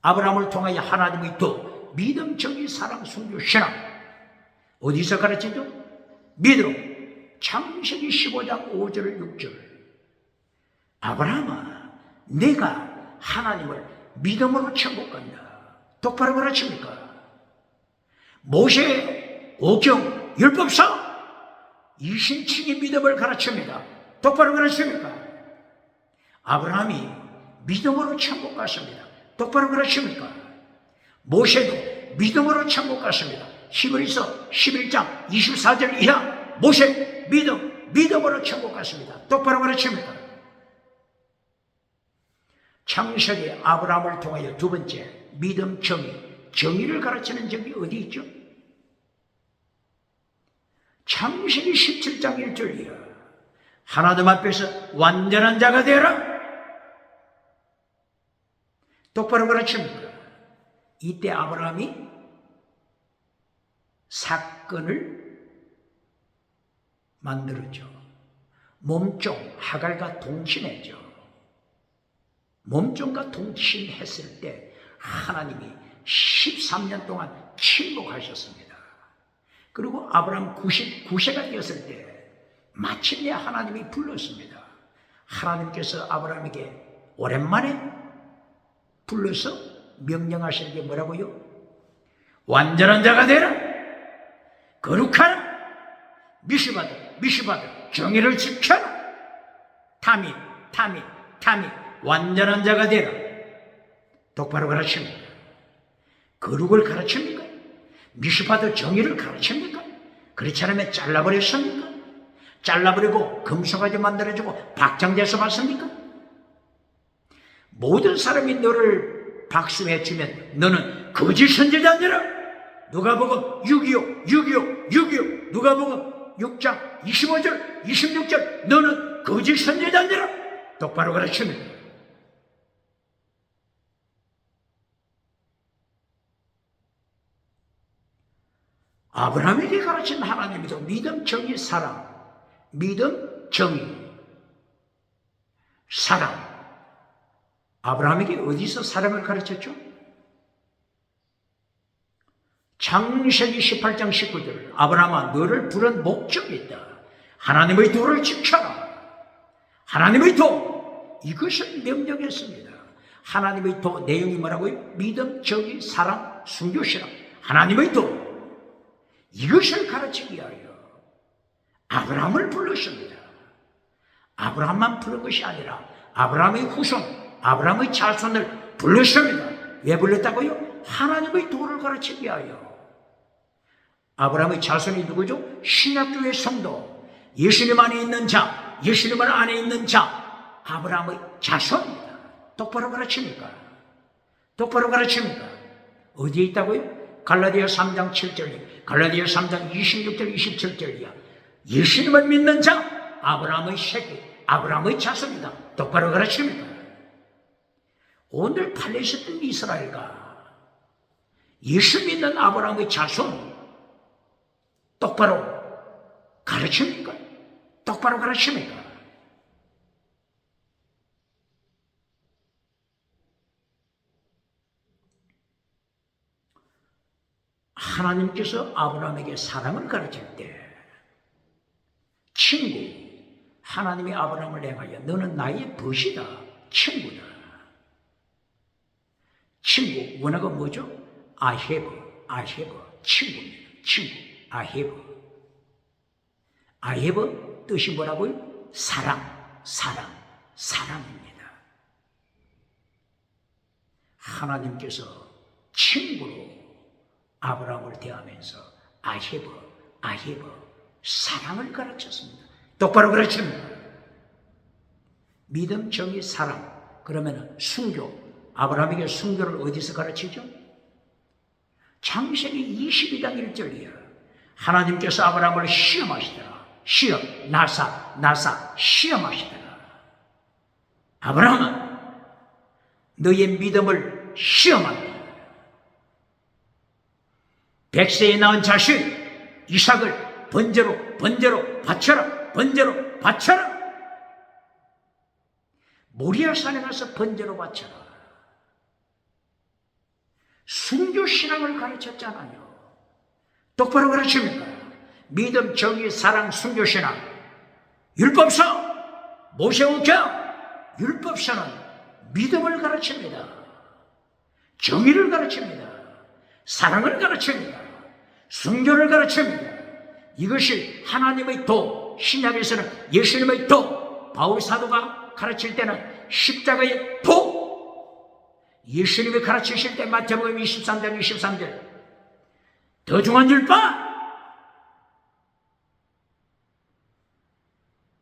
아브라함을 통하여 하나님의 도, 믿음, 정의, 사랑, 순교, 신앙. 어디서 가르치죠? 믿음, 창세기 15장 5절 6절. 아브라함아, 내가 하나님을 믿음으로 천국 간다. 똑바로 가르칩니까? 모세, 오경, 율법서, 이신칭이 믿음을 가르칩니다. 똑바로 가르칩니까? 아브라함이 믿음으로 천국 갔습니다. 똑바로 가르칩니까? 모세도 믿음으로 천국 갔습니다. 히브리서 11장 24절 이하 모세 믿음으로 천국 갔습니다. 똑바로 가르칩니까? 창세기 아브라함을 통하여 두 번째 믿음, 정의를 가르치는 적이 어디 있죠? 창세기 17장 1절이야. 하나님 앞에서 완전한 자가 되라. 똑바로 가르칩니다. 이때 아브라함이 사건을 만들었죠. 몸종 하갈과 동침했죠. 몸종과 동침했을 때 하나님이 13년 동안 침묵하셨습니다. 그리고 아브라함 99세가 되었을 때 마침내 하나님이 불렀습니다. 하나님께서 아브라함에게 오랜만에 불러서 명령하시는 게 뭐라고요? 완전한 자가 되라. 거룩하라. 미시받아 정의를 지켜라. 타미 완전한 자가 되라. 똑바로 가르칩니까? 거룩을 가르칩니까? 미시받아 정의를 가르칩니까? 그렇지 않으면 잘라버렸습니까? 잘라버리고 금속아지 만들어주고 박장돼서 봤습니까? 모든 사람이 너를 박수해 주면 너는 거짓 선지자니라. 누가복음 6.25 누가복음 6장 25절 26절 너는 거짓 선지자니라. 똑바로 가르칩니다. 아브라함에게 가르친 하나님이도 믿음, 정의, 사랑. 믿음, 정의, 사랑. 아브라함에게 어디서 사랑을 가르쳤죠? 창세기 18장 19절. 아브라함아, 너를 부른 목적이 있다. 하나님의 도를 지켜라. 하나님의 도. 이것을 명령했습니다. 하나님의 도 내용이 뭐라고요? 믿음, 정의, 사랑, 순교신앙. 하나님의 도. 이것을 가르치기 위하여 아브라함을 불렀습니다. 아브라함만 부른 것이 아니라 아브라함의 후손, 아브라함의 자손을 불렀습니다. 왜 불렀다고요? 하나님의 도를 가르치기 위하여. 아브라함의 자손이 누구죠? 신약교회 성도, 예수님 안에 있는 자, 예수님 안에 있는 자, 아브라함의 자손입니다. 똑바로 가르칩니까? 똑바로 가르칩니까? 어디에 있다고요? 갈라디아 3장 7절, 갈라디아 3장 26절 27절이야. 예수님을 믿는 자, 아브라함의 새끼, 아브라함의 자손이다. 똑바로 가르칩니다. 오늘 팔레스타인 이스라엘과 예수 믿는 아브라함의 자손 똑바로 가르칩니까? 똑바로 가르칩니까? 하나님께서 아브라함에게 사랑을 가르칠 때 친구, 하나님이 아브라함을 향하여 너는 나의 벗이다, 친구다. 친구, 원어가 뭐죠? 아헤브, 친구입니다. 친구, 아헤브 뜻이 뭐라고요? 사랑입니다. 하나님께서 친구로 아브라함을 대하면서 아헤브, 사랑을 가르쳤습니다. 똑바로 가르칩니다. 믿음, 정의, 사랑. 그러면 순교. 아브라함에게 순교를 어디서 가르치죠? 창세기 22장 1절이야. 하나님께서 아브라함을 시험하시더라. 나사, 시험하시더라. 아브라함아, 너의 믿음을 시험한다. 100세에 낳은 자식 이삭을 번제로 바쳐라. 모리아산에 가서 번제로 바쳐라. 순교신앙을 가르쳤잖아요. 똑바로 가르칩니까? 믿음, 정의, 사랑, 순교신앙. 율법서, 모세오경, 율법서는 믿음을 가르칩니다. 정의를 가르칩니다. 사랑을 가르칩니다. 순교를 가르칩니다. 이것이 하나님의 도, 신약에서는 예수님의 도, 바울 사도가 가르칠 때는 십자가의 도, 예수님이 가르치실 때 마태복음 23장 23절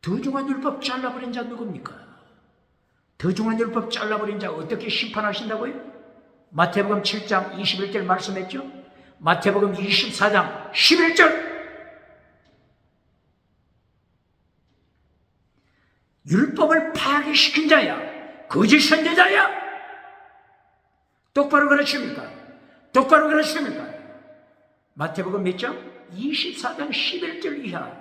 더 중한 율법 잘라버린 자 누굽니까? 더 중한 율법 잘라버린 자 어떻게 심판하신다고요? 마태복음 7장 21절 말씀했죠? 마태복음 24장 11절 율법을 파괴시킨 자야. 거짓 선지자야. 똑바로 가르칩니까? 똑바로 가르칩니까? 마태복음 몇 장? 24장 11절 이하.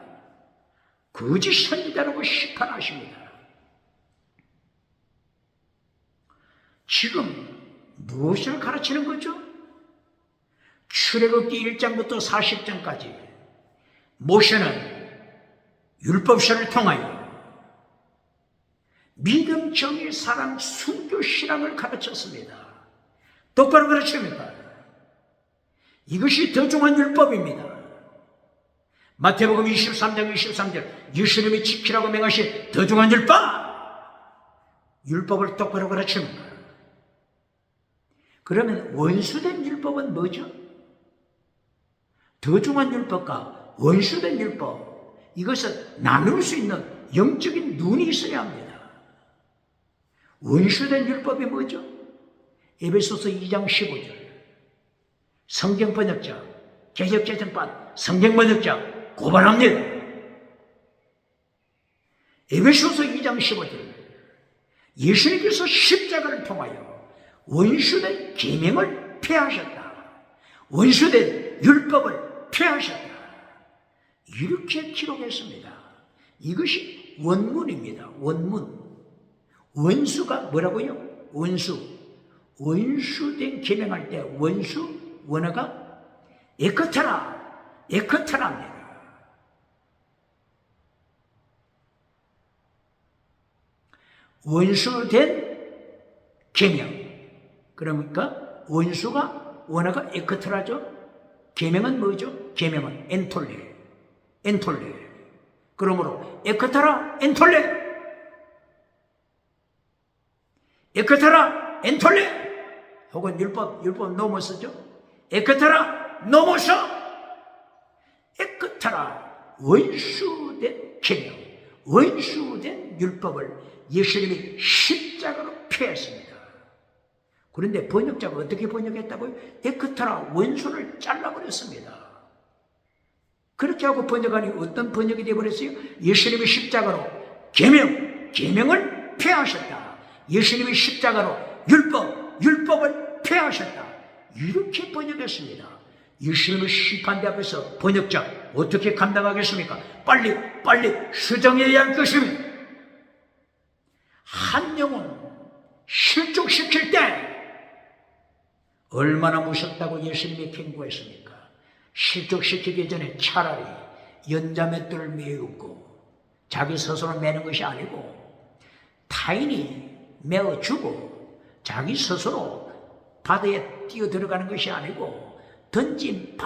거짓 선지자라고 심판하십니다. 지금 무엇을 가르치는 거죠? 출애굽기 1장부터 40장까지 모세는 율법서를 통하여 믿음, 정의, 사랑, 순교, 신앙을 가르쳤습니다. 똑바로 가르칩니까? 이것이 더 중요한 율법입니다. 마태복음 23장 23절 예수님이 지키라고 명하신 더 중요한 율법을 똑바로 가르칩니다. 그러면 원수된 율법은 뭐죠? 더 중요한 율법과 원수된 율법, 이것은 나눌 수 있는 영적인 눈이 있어야 합니다. 원수된 율법이 뭐죠? 에베소서 2장 15절. 성경 번역자, 개혁개정반 성경 번역자 고발합니다. 에베소서 2장 15절. 예수님께서 십자가를 통하여 원수된 계명을 폐하셨다. 원수된 율법을 폐하셨다. 이렇게 기록했습니다. 이것이 원문입니다. 원문. 원수가 뭐라고요? 원수된 계명할 때 원어가 에크타라입니다. 원수된 계명. 그러니까 원어가 에크트라죠. 계명은 뭐죠? 계명은 엔톨레. 그러므로 에크타라 엔톨레 혹은 율법 넘어서죠. 에크타라 넘어서 에크타라 원수된 계명, 원수된 율법을 예수님이 십자가로 폐했습니다. 그런데 번역자가 어떻게 번역했다고요? 에크타라 원수를 잘라버렸습니다. 그렇게 하고 번역하니 어떤 번역이 되어버렸어요? 예수님이 십자가로 계명을 폐하셨다. 예수님이 십자가로 율법을 폐하셨다. 이렇게 번역했습니다. 예수님의 심판대 앞에서 번역자 어떻게 감당하겠습니까? 빨리 수정해야 할 것입니다. 한 영혼 실족시킬 때 얼마나 무섭다고 예수님이 경고했습니까? 실족시키기 전에 차라리 연자맷돌을 메우고 자기 스스로 매는 것이 아니고 타인이 메어주고 자기 스스로 바다에 뛰어 들어가는 것이 아니고 던짐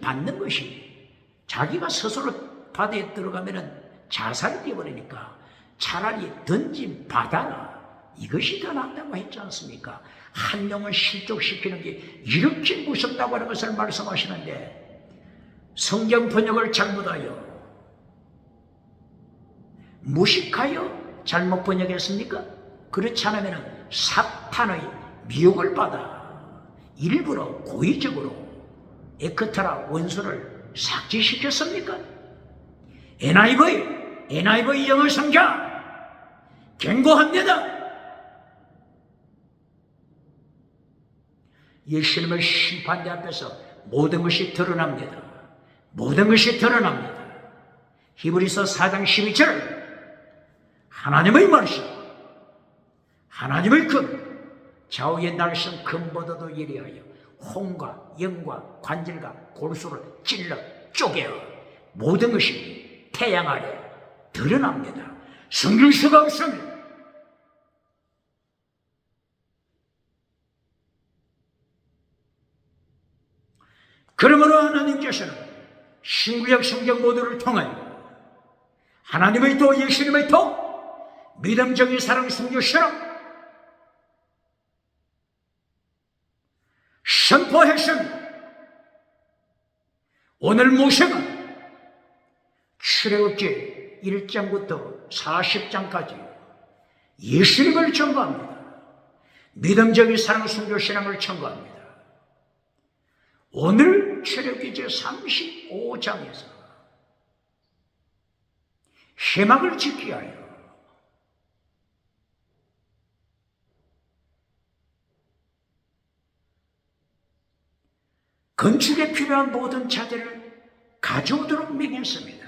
받는 것이, 자기가 스스로 바다에 들어가면 자살이 되어버리니까 차라리 던짐 받아라, 이것이 더 낫다고 했지 않습니까? 한 영을 실족시키는 게 이렇게 무섭다고 하는 것을 말씀하시는데 성경 번역을 잘못하여 무식하여 잘못 번역했습니까? 그렇지 않으면 사탄의 미혹을 받아 일부러 고의적으로 에크타라 원수를 삭제시켰습니까? NIV 영어 성경 경고합니다. 예수님의 심판대 앞에서 모든 것이 드러납니다. 히브리서 4장 12절 하나님의 말씀, 하나님의 금, 좌우의 날선 금보다도 예리하여 혼과 영과 관절과 골수를 찔러 쪼개어 모든 것이 태양 아래 드러납니다. 숨길 수가 없습니다. 그러므로 하나님께서는 신구약 성경 모두를 통하여 하나님의 도, 예수님의 도, 믿음, 정의, 사랑, 순교, 신앙 선포했습니다. 오늘 모세가 출애굽기 1장부터 40장까지 예수님을 전거합니다. 믿음, 정의, 사랑, 순교, 신앙을 전거합니다. 오늘 출애굽기 제 35장에서 해막을 짓기 위하여 건축에 필요한 모든 자재를 가져오도록 명했습니다.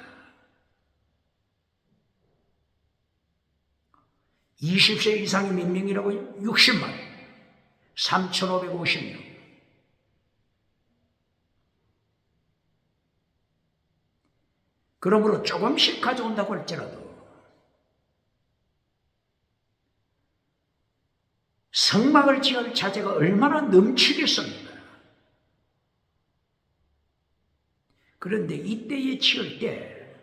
20세 이상이 몇 명이라고요? 60만 3,550명. 그러므로 조금씩 가져온다고 할지라도 성막을 지을 자재가 얼마나 넘치겠습니까? 그런데 이때에 지을 때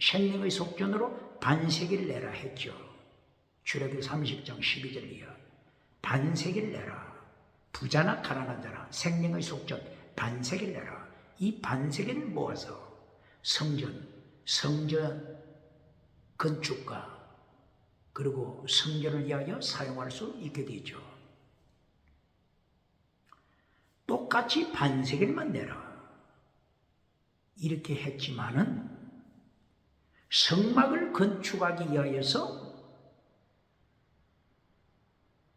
생명의 속전으로 반세기를 내라 했죠. 출애굽기 30장 12절 이하. 반세기를 내라. 부자나 가난한 자나 생명의 속전 반세기를 내라. 이 반세기를 모아서 성전 건축과 그리고 성전을 위하여 사용할 수 있게 되죠. 똑같이 반세기를만 내라. 이렇게 했지만은 성막을 건축하기 위하여서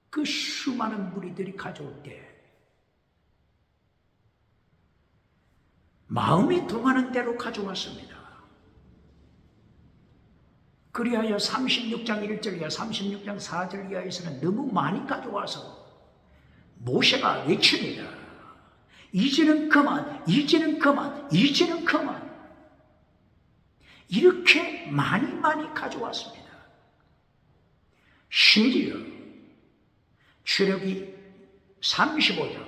그 수많은 무리들이 가져올 때 마음이 동하는 대로 가져왔습니다. 그리하여 36장 1절 이하 36장 4절 이하에서는 너무 많이 가져와서 모세가 외칩니다. 이제는 그만, 이제는 그만, 이제는 그만. 이렇게 많이 가져왔습니다. 심지어 출애굽기 35장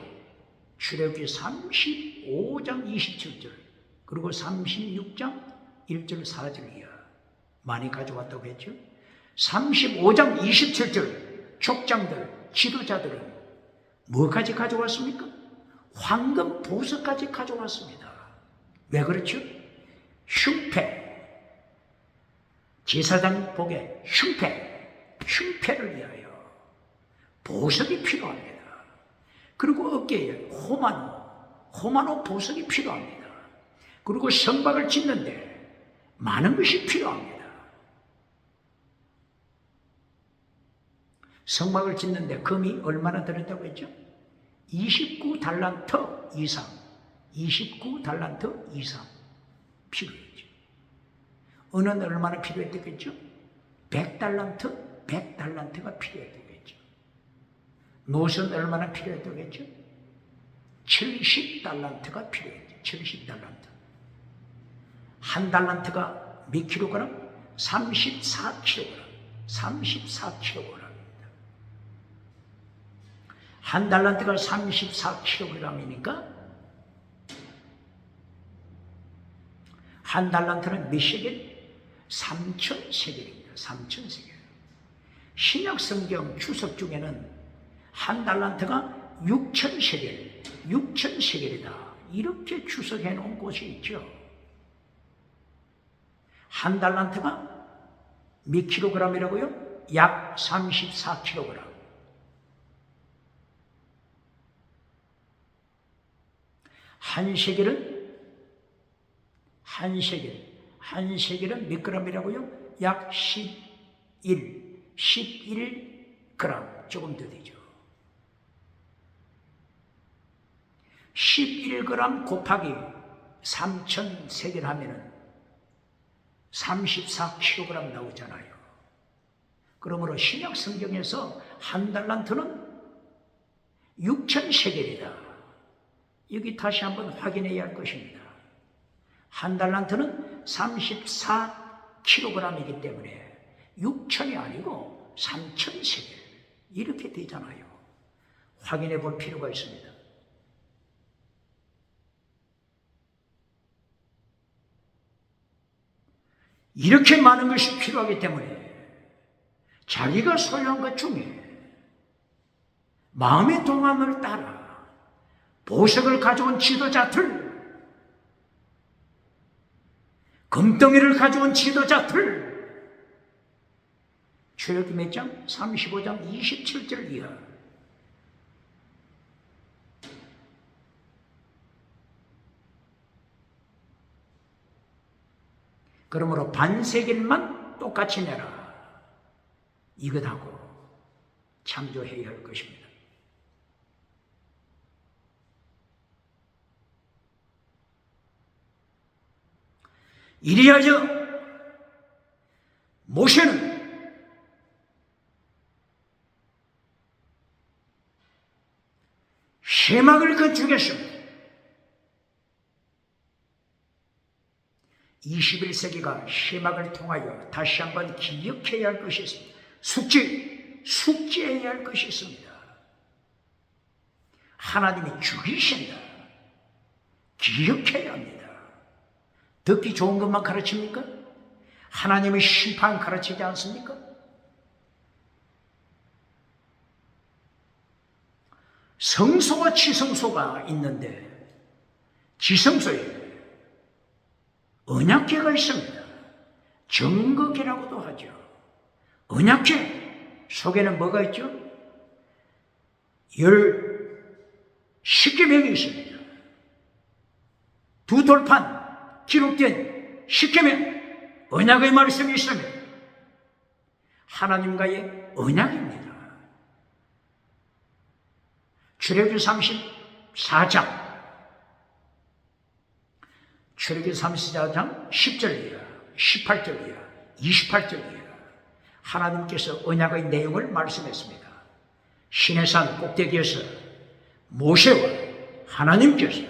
27절 그리고 36장 1절 4절 이하 많이 가져왔다고 했죠. 35장 27절 족장들, 지도자들은 뭐까지 가져왔습니까? 황금 보석까지 가져왔습니다. 왜 그렇죠? 흉패, 제사장 복에 흉패를 위하여 보석이 필요합니다. 그리고 어깨에 호마노 보석이 필요합니다. 그리고 성막을 짓는데 많은 것이 필요합니다. 성막을 짓는데 금이 얼마나 들었다고 했죠? 29달란트 이상 필요했죠. 은은 얼마나 필요했겠죠? 100달란트가 필요했겠죠. 노선 얼마나 필요했겠죠? 70달란트가 필요했죠. 70달란트. 한 달란트가 몇 킬로그램? 34킬로그램입니다. 한 달란트가 34킬로그램이니까 한 달란트는 몇 세겔? 3,000세겔입니다. 3,000세겔. 신약 성경 주석 중에는 한 달란트가 6,000세겔이다. 이렇게 주석해 놓은 곳이 있죠. 한 달란트가 몇 킬로그램이라고요? 약 34킬로그램. 한 세겔은 몇 그램이라고요? 약 11g, 조금 더 되죠. 11g 곱하기 3,000세겔 하면은 34kg 나오잖아요. 그러므로 신약 성경에서 한 달란트는 6,000세겔이다. 여기 다시 한번 확인해야 할 것입니다. 한 달란트는 34kg이기 때문에 6,000이 아니고 3,000세겔 이렇게 되잖아요. 확인해 볼 필요가 있습니다. 이렇게 많은 것이 필요하기 때문에 자기가 소유한 것 중에 마음의 동함을 따라 보석을 가져온 지도자들, 금덩이를 가져온 지도자들, 출애굽기 몇 장? 35장 27절 이하. 그러므로 반세겔만 똑같이 내라. 이것하고 창조해야 할 것입니다. 이리하여 모세는 세막을 건축했습니다. 21세기가 세막을 통하여 다시 한번 기억해야 할 것이 있습니다. 숙지해야 할 것이 있습니다. 하나님이 죽이신다. 기억해야 합니다. 듣기 좋은 것만 가르칩니까? 하나님의 심판 가르치지 않습니까? 성소와 지성소가 있는데 지성소에 언약궤가 있습니다. 정거궤라고도 하죠. 언약궤 속에는 뭐가 있죠? 10계명이 있습니다. 두 돌판 기록된 10계명 언약의 말씀이 있습니다. 하나님과의 언약입니다. 출애굽기 34장 출애굽기 34장 10절이야 18절이야 28절이야 하나님께서 언약의 내용을 말씀했습니다. 시내산 꼭대기에서 모세와 하나님께서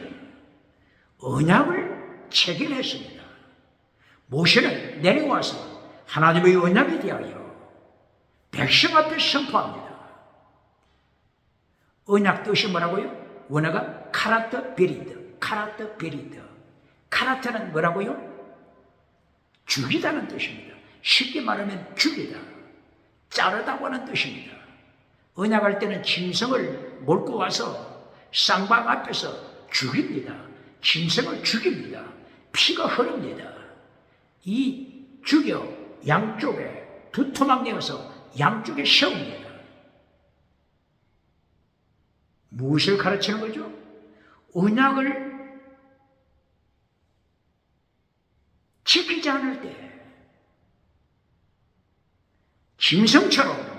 언약을 체결했습니다. 모세는 내려와서 하나님의 언약에 대하여 백성 앞에 선포합니다. 언약 뜻이 뭐라고요? 원어가 카라트 베리드, 카라트 베리드. 카라트는 뭐라고요? 죽이다는 뜻입니다. 쉽게 말하면 죽이다, 자르다고 하는 뜻입니다. 언약할 때는 짐승을 몰고 와서 쌍방 앞에서 죽입니다. 짐승을 죽입니다. 피가 흐릅니다. 이 죽여 양쪽에 두토막 내어서 양쪽에 세웁니다. 무엇을 가르치는 거죠? 언약을 지키지 않을 때 짐승처럼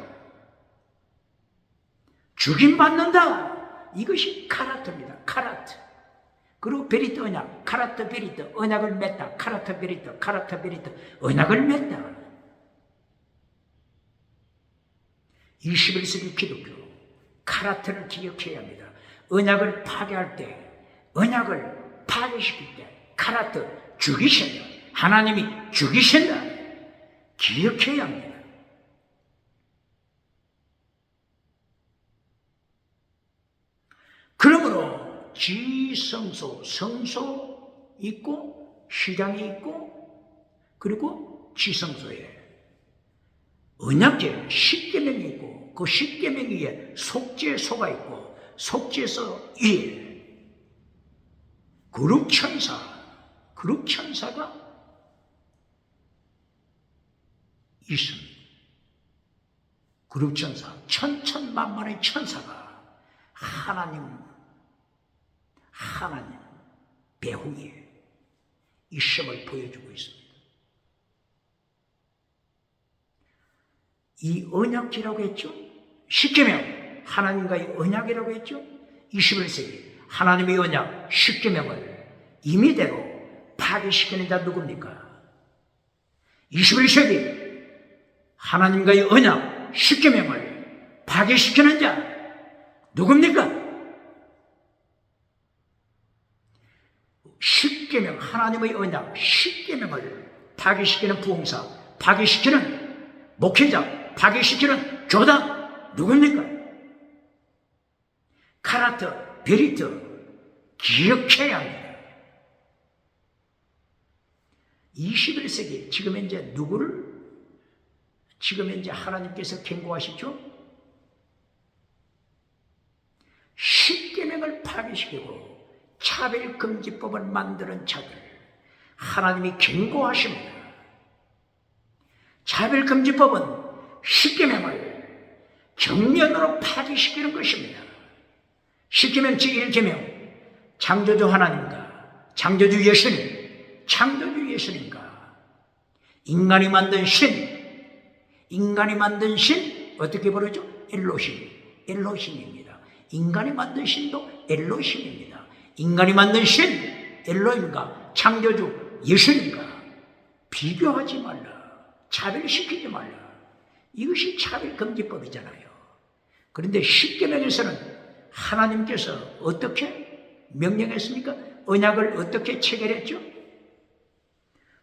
죽임받는다. 이것이 카라트입니다. 카라트. 그리고 베리트 언약, 카라트 베리트 언약을 맺다. 카라트 베리트, 카라트 베리트 언약을 맺다. 21세기 기독교 카라트를 기억해야 합니다. 언약을 파괴할 때, 언약을 파괴시킬 때 카라트 죽이신다. 하나님이 죽이신다. 기억해야 합니다. 그러므로 지성소, 성소 있고 시장이 있고 그리고 지성소에 언약궤 10계명이 있고 그 10계명 위에 속죄소가 있고 속죄소 위에 그룹천사가 있습니다. 그룹천사, 천천만만의 천사가 하나님 배후에 있음을 보여주고 있습니다. 이 언약지라고 했죠? 10계명 하나님과의 언약이라고 했죠? 21세기 하나님의 언약 10계명을 임의대로 파괴시키는 자 누굽니까? 21세기 하나님과의 언약 10계명을 파괴시키는 자 누굽니까? 10계명 하나님의 언약 10계명을 파괴시키는 부흥사, 파괴시키는 목회자, 파괴시키는 교단 누굽니까? 카라트, 베리트 기억해야 합니다. 21세기 지금 현재 지금 현재 하나님께서 경고하시죠? 10계명을 파괴시키고 차별금지법을 만드는 자들 하나님이 경고하십니다. 차별금지법은 10계명을 정면으로 파괴시키는 것입니다. 10계명 제1계명 창조주 하나님과 창조주 예수님과 인간이 만든 신 어떻게 부르죠? 엘로힘입니다. 인간이 만든 신도 엘로힘입니다. 인간이 만든 신 엘로힘과 창조주 예수님과 비교하지 말라. 차별시키지 말라. 이것이 차별금지법이잖아요. 그런데 십계명에서는 하나님께서 어떻게 명령했습니까? 언약을 어떻게 체결했죠?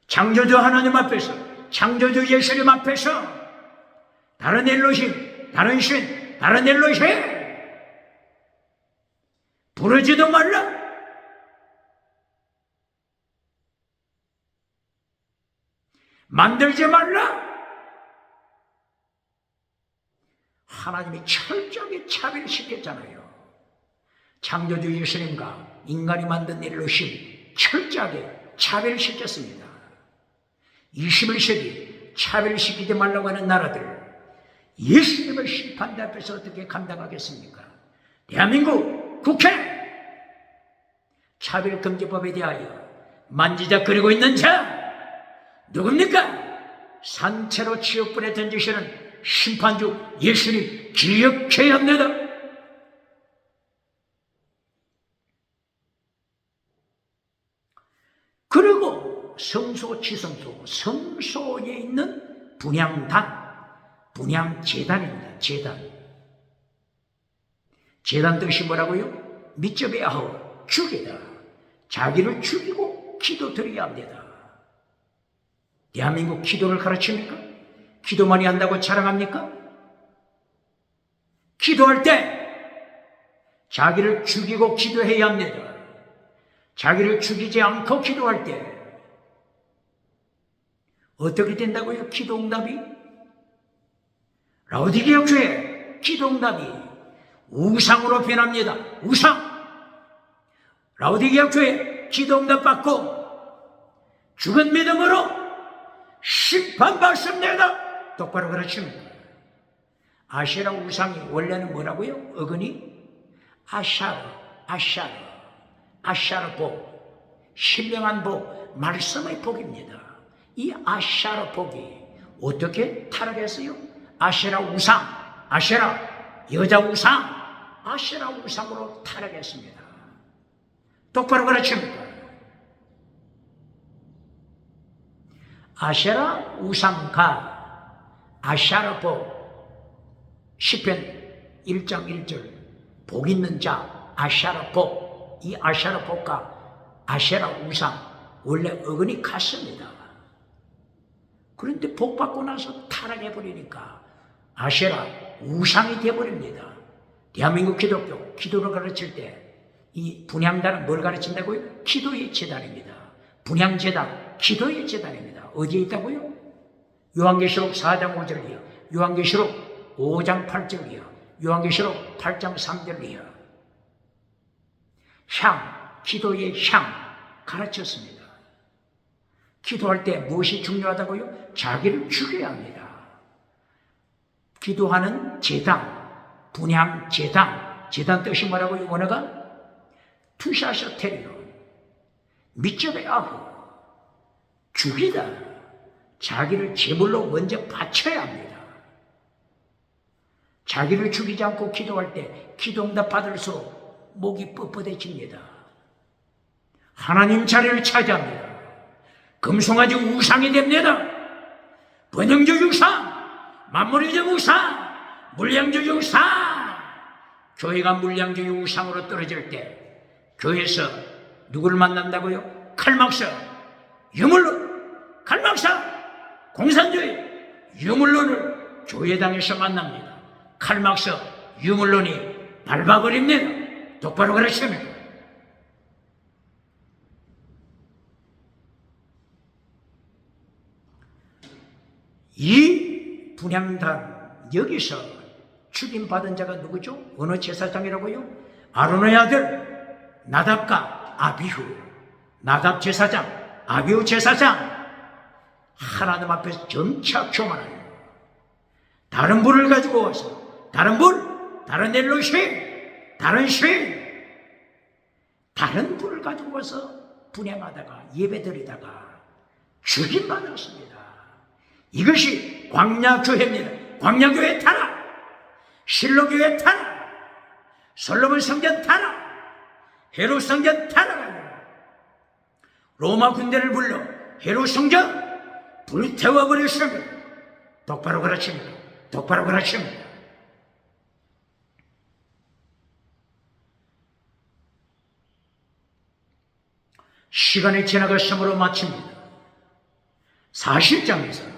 창조주 하나님 앞에서, 창조주 예수님 앞에서 다른 엘로힘, 다른 신, 다른 엘로힘 부르지도 말라. 만들지 말라. 하나님이 철저하게 차별시켰잖아요. 창조주 예수님과 인간이 만든 엘로힘 철저하게 차별시켰습니다. 21세기 차별시키지 말라고 하는 나라들, 예수님을 심판대 앞에서 어떻게 감당하겠습니까? 대한민국 국회 차별금지법에 대하여 만지작거리고 있는 자 누굽니까? 산채로 지옥불에 던지시는 심판주 예수님 기억해야 합니다. 그리고 성소지성소, 성소에 있는 분향단, 분향제단입니다. 제단 뜻이 뭐라고요? 미접의 아우, 죽이다. 자기를 죽이고 기도 드려야 합니다. 대한민국 기도를 가르칩니까? 기도 많이 한다고 자랑합니까? 기도할 때 자기를 죽이고 기도해야 합니다. 자기를 죽이지 않고 기도할 때 어떻게 된다고요? 기도응답이? 라오디게아 교회 기도응답이 우상으로 변합니다. 우상. 라오디게아 교회 기도응답 받고 죽은 믿음으로 심판받습니다. 똑바로 가르칩니다. 아세라 우상이 원래는 뭐라고요? 어근이 아샤르 복, 신령한 복, 말씀의 복입니다. 이 아샤르 복이 어떻게 타락했어요? 아세라 우상, 아세라 여자 우상, 아세라 우상으로 타락했습니다. 똑바로 가르칩니다. 아세라 우상과 아샤르 복, 시편 1장 1절 복 있는 자 아샤르 복, 이 아샤르 복과 아세라 우상 원래 어근이 같습니다. 그런데 복 받고 나서 타락해버리니까 아세라 우상이 되어버립니다. 대한민국 기독교 기도를 가르칠 때 이 분향단은 뭘 가르친다고요? 기도의 제단입니다. 분향제단 기도의 제단입니다. 어디에 있다고요? 요한계시록 4장 5절이요, 요한계시록 5장 8절이요, 요한계시록 8장 3절이요. 향, 기도의 향 가르쳤습니다. 기도할 때 무엇이 중요하다고요? 자기를 죽여야 합니다. 기도하는 제단, 분향 제단, 제단 뜻이 뭐라고요? 원어가 투샤셔 테리오, 미접의 아후, 죽이다. 자기를 제물로 먼저 바쳐야 합니다. 자기를 죽이지 않고 기도할 때 기도응답 받을수록 목이 뻣뻣해집니다. 하나님 자리를 차지합니다. 금송아지 우상이 됩니다. 번영주 우상, 만물의적 우상, 물량주의 우상. 교회가 물량주의 우상으로 떨어질 때 교회에서 누구를 만난다고요? 칼막서, 유물론, 칼막사, 공산주의, 유물론을 교회당에서 만납니다. 칼막서, 유물론이 밟아버립니다. 똑바로 가르칩니다. 이 분향단 여기서 죽임받은 자가 누구죠? 어느 제사장이라고요? 아론의 아들 나답과 아비후. 나답 제사장, 아비후 제사장, 하나님 앞에서 점차 교만하여 다른 불을 가지고 와서 다른 불, 다른 엘로힘, 다른 신, 다른 불을 가지고 와서 분향하다가 예배드리다가 죽임받았습니다. 이것이 광야교회입니다. 광야교회 타락, 실로교회 타락, 솔로몬 성전 타락, 헤롯 성전 타락, 로마 군대를 불러 헤롯 성전 불태워버렸습니다. 똑바로 가르칩니다. 똑바로 가르칩니다. 시간이 지나갔으므로 마칩니다. 40장에서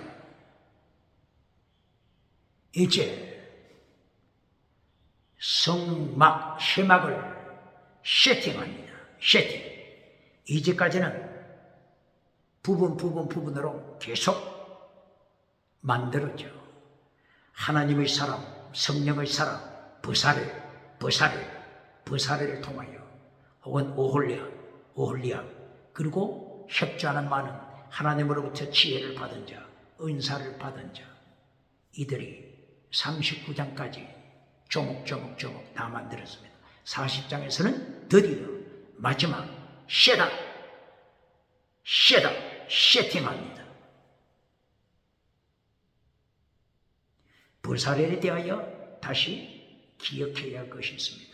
이제 성막, 해막을 세팅합니다. 세팅. 이제까지는 부분으로 계속 만들어져. 하나님의 사람, 성령의 사람, 버사레를 통하여 혹은 오홀리아 그리고 협조하는 많은 하나님으로부터 지혜를 받은 자, 은사를 받은 자, 이들이 39장까지 조목조목 다 만들었습니다. 40장에서는 드디어 마지막 세팅합니다. 버사렐에 대하여 다시 기억해야 할 것이 있습니다.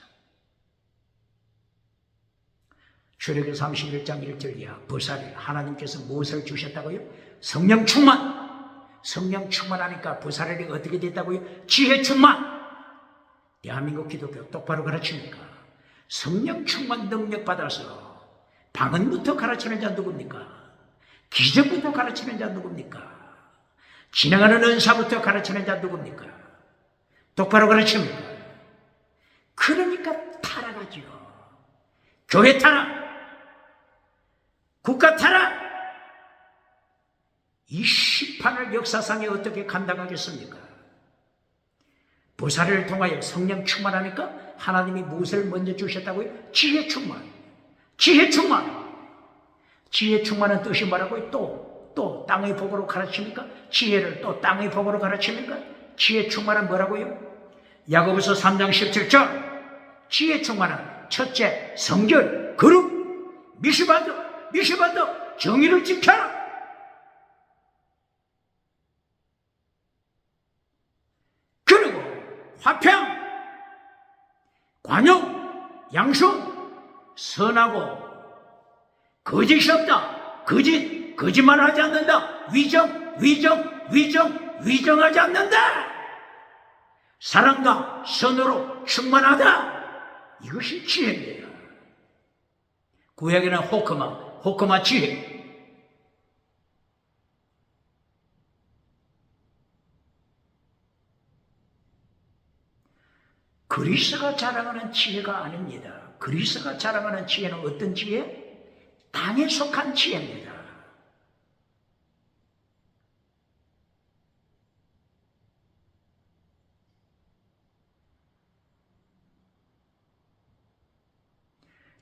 출애굽기 31장 1절 이하 버사렐, 하나님께서 무엇을 주셨다고요? 성령 충만하니까 버사렐이 어떻게 됐다고요? 지혜 충만. 대한민국 기독교 똑바로 가르칩니까? 성령 충만 능력 받아서 방언부터 가르치는 자 누굽니까? 기적부터 가르치는 자 누굽니까? 진행하는 은사부터 가르치는 자 누굽니까? 똑바로 가르칩니까? 그러니까 타락하죠. 교회 타락, 국가 타락. 이 심판을 역사상에 어떻게 감당하겠습니까? 보살을 통하여 성령 충만하니까 하나님이 무엇을 먼저 주셨다고요? 지혜 충만. 지혜 충만한 뜻이 뭐라고요? 또 땅의 복으로 가르칩니까? 지혜를 또 땅의 복으로 가르칩니까? 지혜 충만은 뭐라고요? 야고보서 3장 17절. 지혜 충만은 첫째 성결, 거룩, 미시바드 정의를 지켜라. 그리고 화평, 관용, 양순, 선하고 거짓이 없다. 거짓말하지 않는다. 위정하지 않는다. 사랑과 선으로 충만하다. 이것이 지혜입니다. 구약에는 호크마 지혜. 그리스가 자랑하는 지혜가 아닙니다. 그리스가 자랑하는 지혜는 어떤 지혜? 땅에 속한 지혜입니다.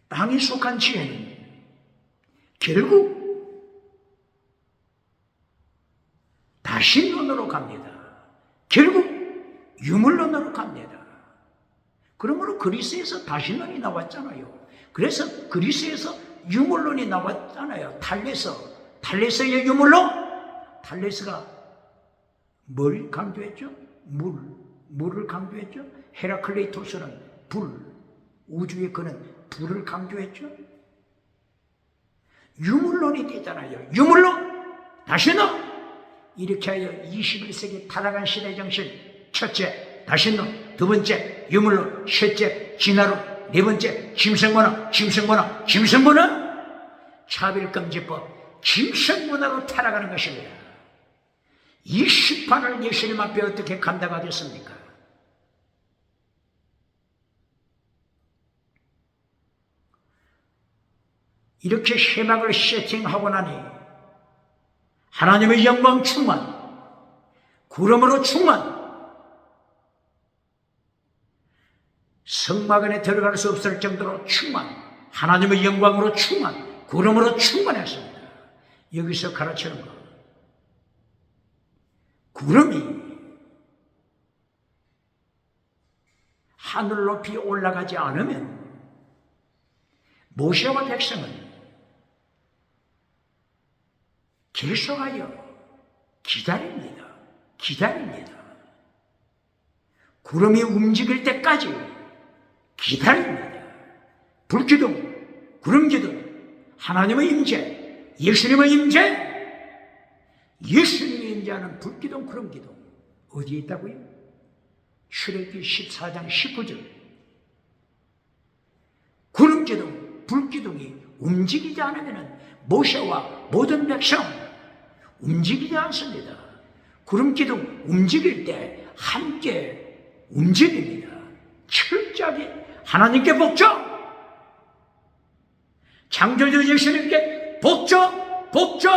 땅에 속한 지혜는 결국 다신론으로 갑니다. 결국 유물론으로 갑니다. 그러므로 그리스에서 다신론이 나왔잖아요. 그래서 그리스에서 유물론이 나왔잖아요. 탈레스의 유물론. 탈레스가 뭘 강조했죠? 물을 강조했죠. 헤라클레이토스는 우주에 그는 불을 강조했죠. 유물론이 되잖아요. 유물론, 다신론. 이렇게 하여 21세기 타락한 시대 정신, 첫째 다신론, 두 번째 유물론, 셋째 진화론, 네 번째 짐승문화. 차별금지법, 짐승문화로 타락하는 것입니다. 이 심판을 예수님 앞에 어떻게 감당하겠습니까? 이렇게 해막을 세팅하고 나니 하나님의 영광 충만, 구름으로 충만, 성막 안에 들어갈 수 없을 정도로 충만, 하나님의 영광으로 충만, 구름으로 충만했습니다. 여기서 가르치는 것, 구름이 하늘 높이 올라가지 않으면 모세와 백성은 계속하여 기다립니다. 기다립니다. 구름이 움직일 때까지 기다립니다. 불기둥, 구름기둥, 하나님의 임재, 예수님의 임재, 예수님의 임재하는 불기둥, 구름기둥 어디에 있다고요? 출애굽기 14장 19절. 구름기둥, 불기둥이 움직이지 않으면 모세와 모든 백성 움직이지 않습니다. 구름기둥 움직일 때 함께 움직입니다. 철저하게 하나님께 복종, 창조주 예수님께 복종, 복종.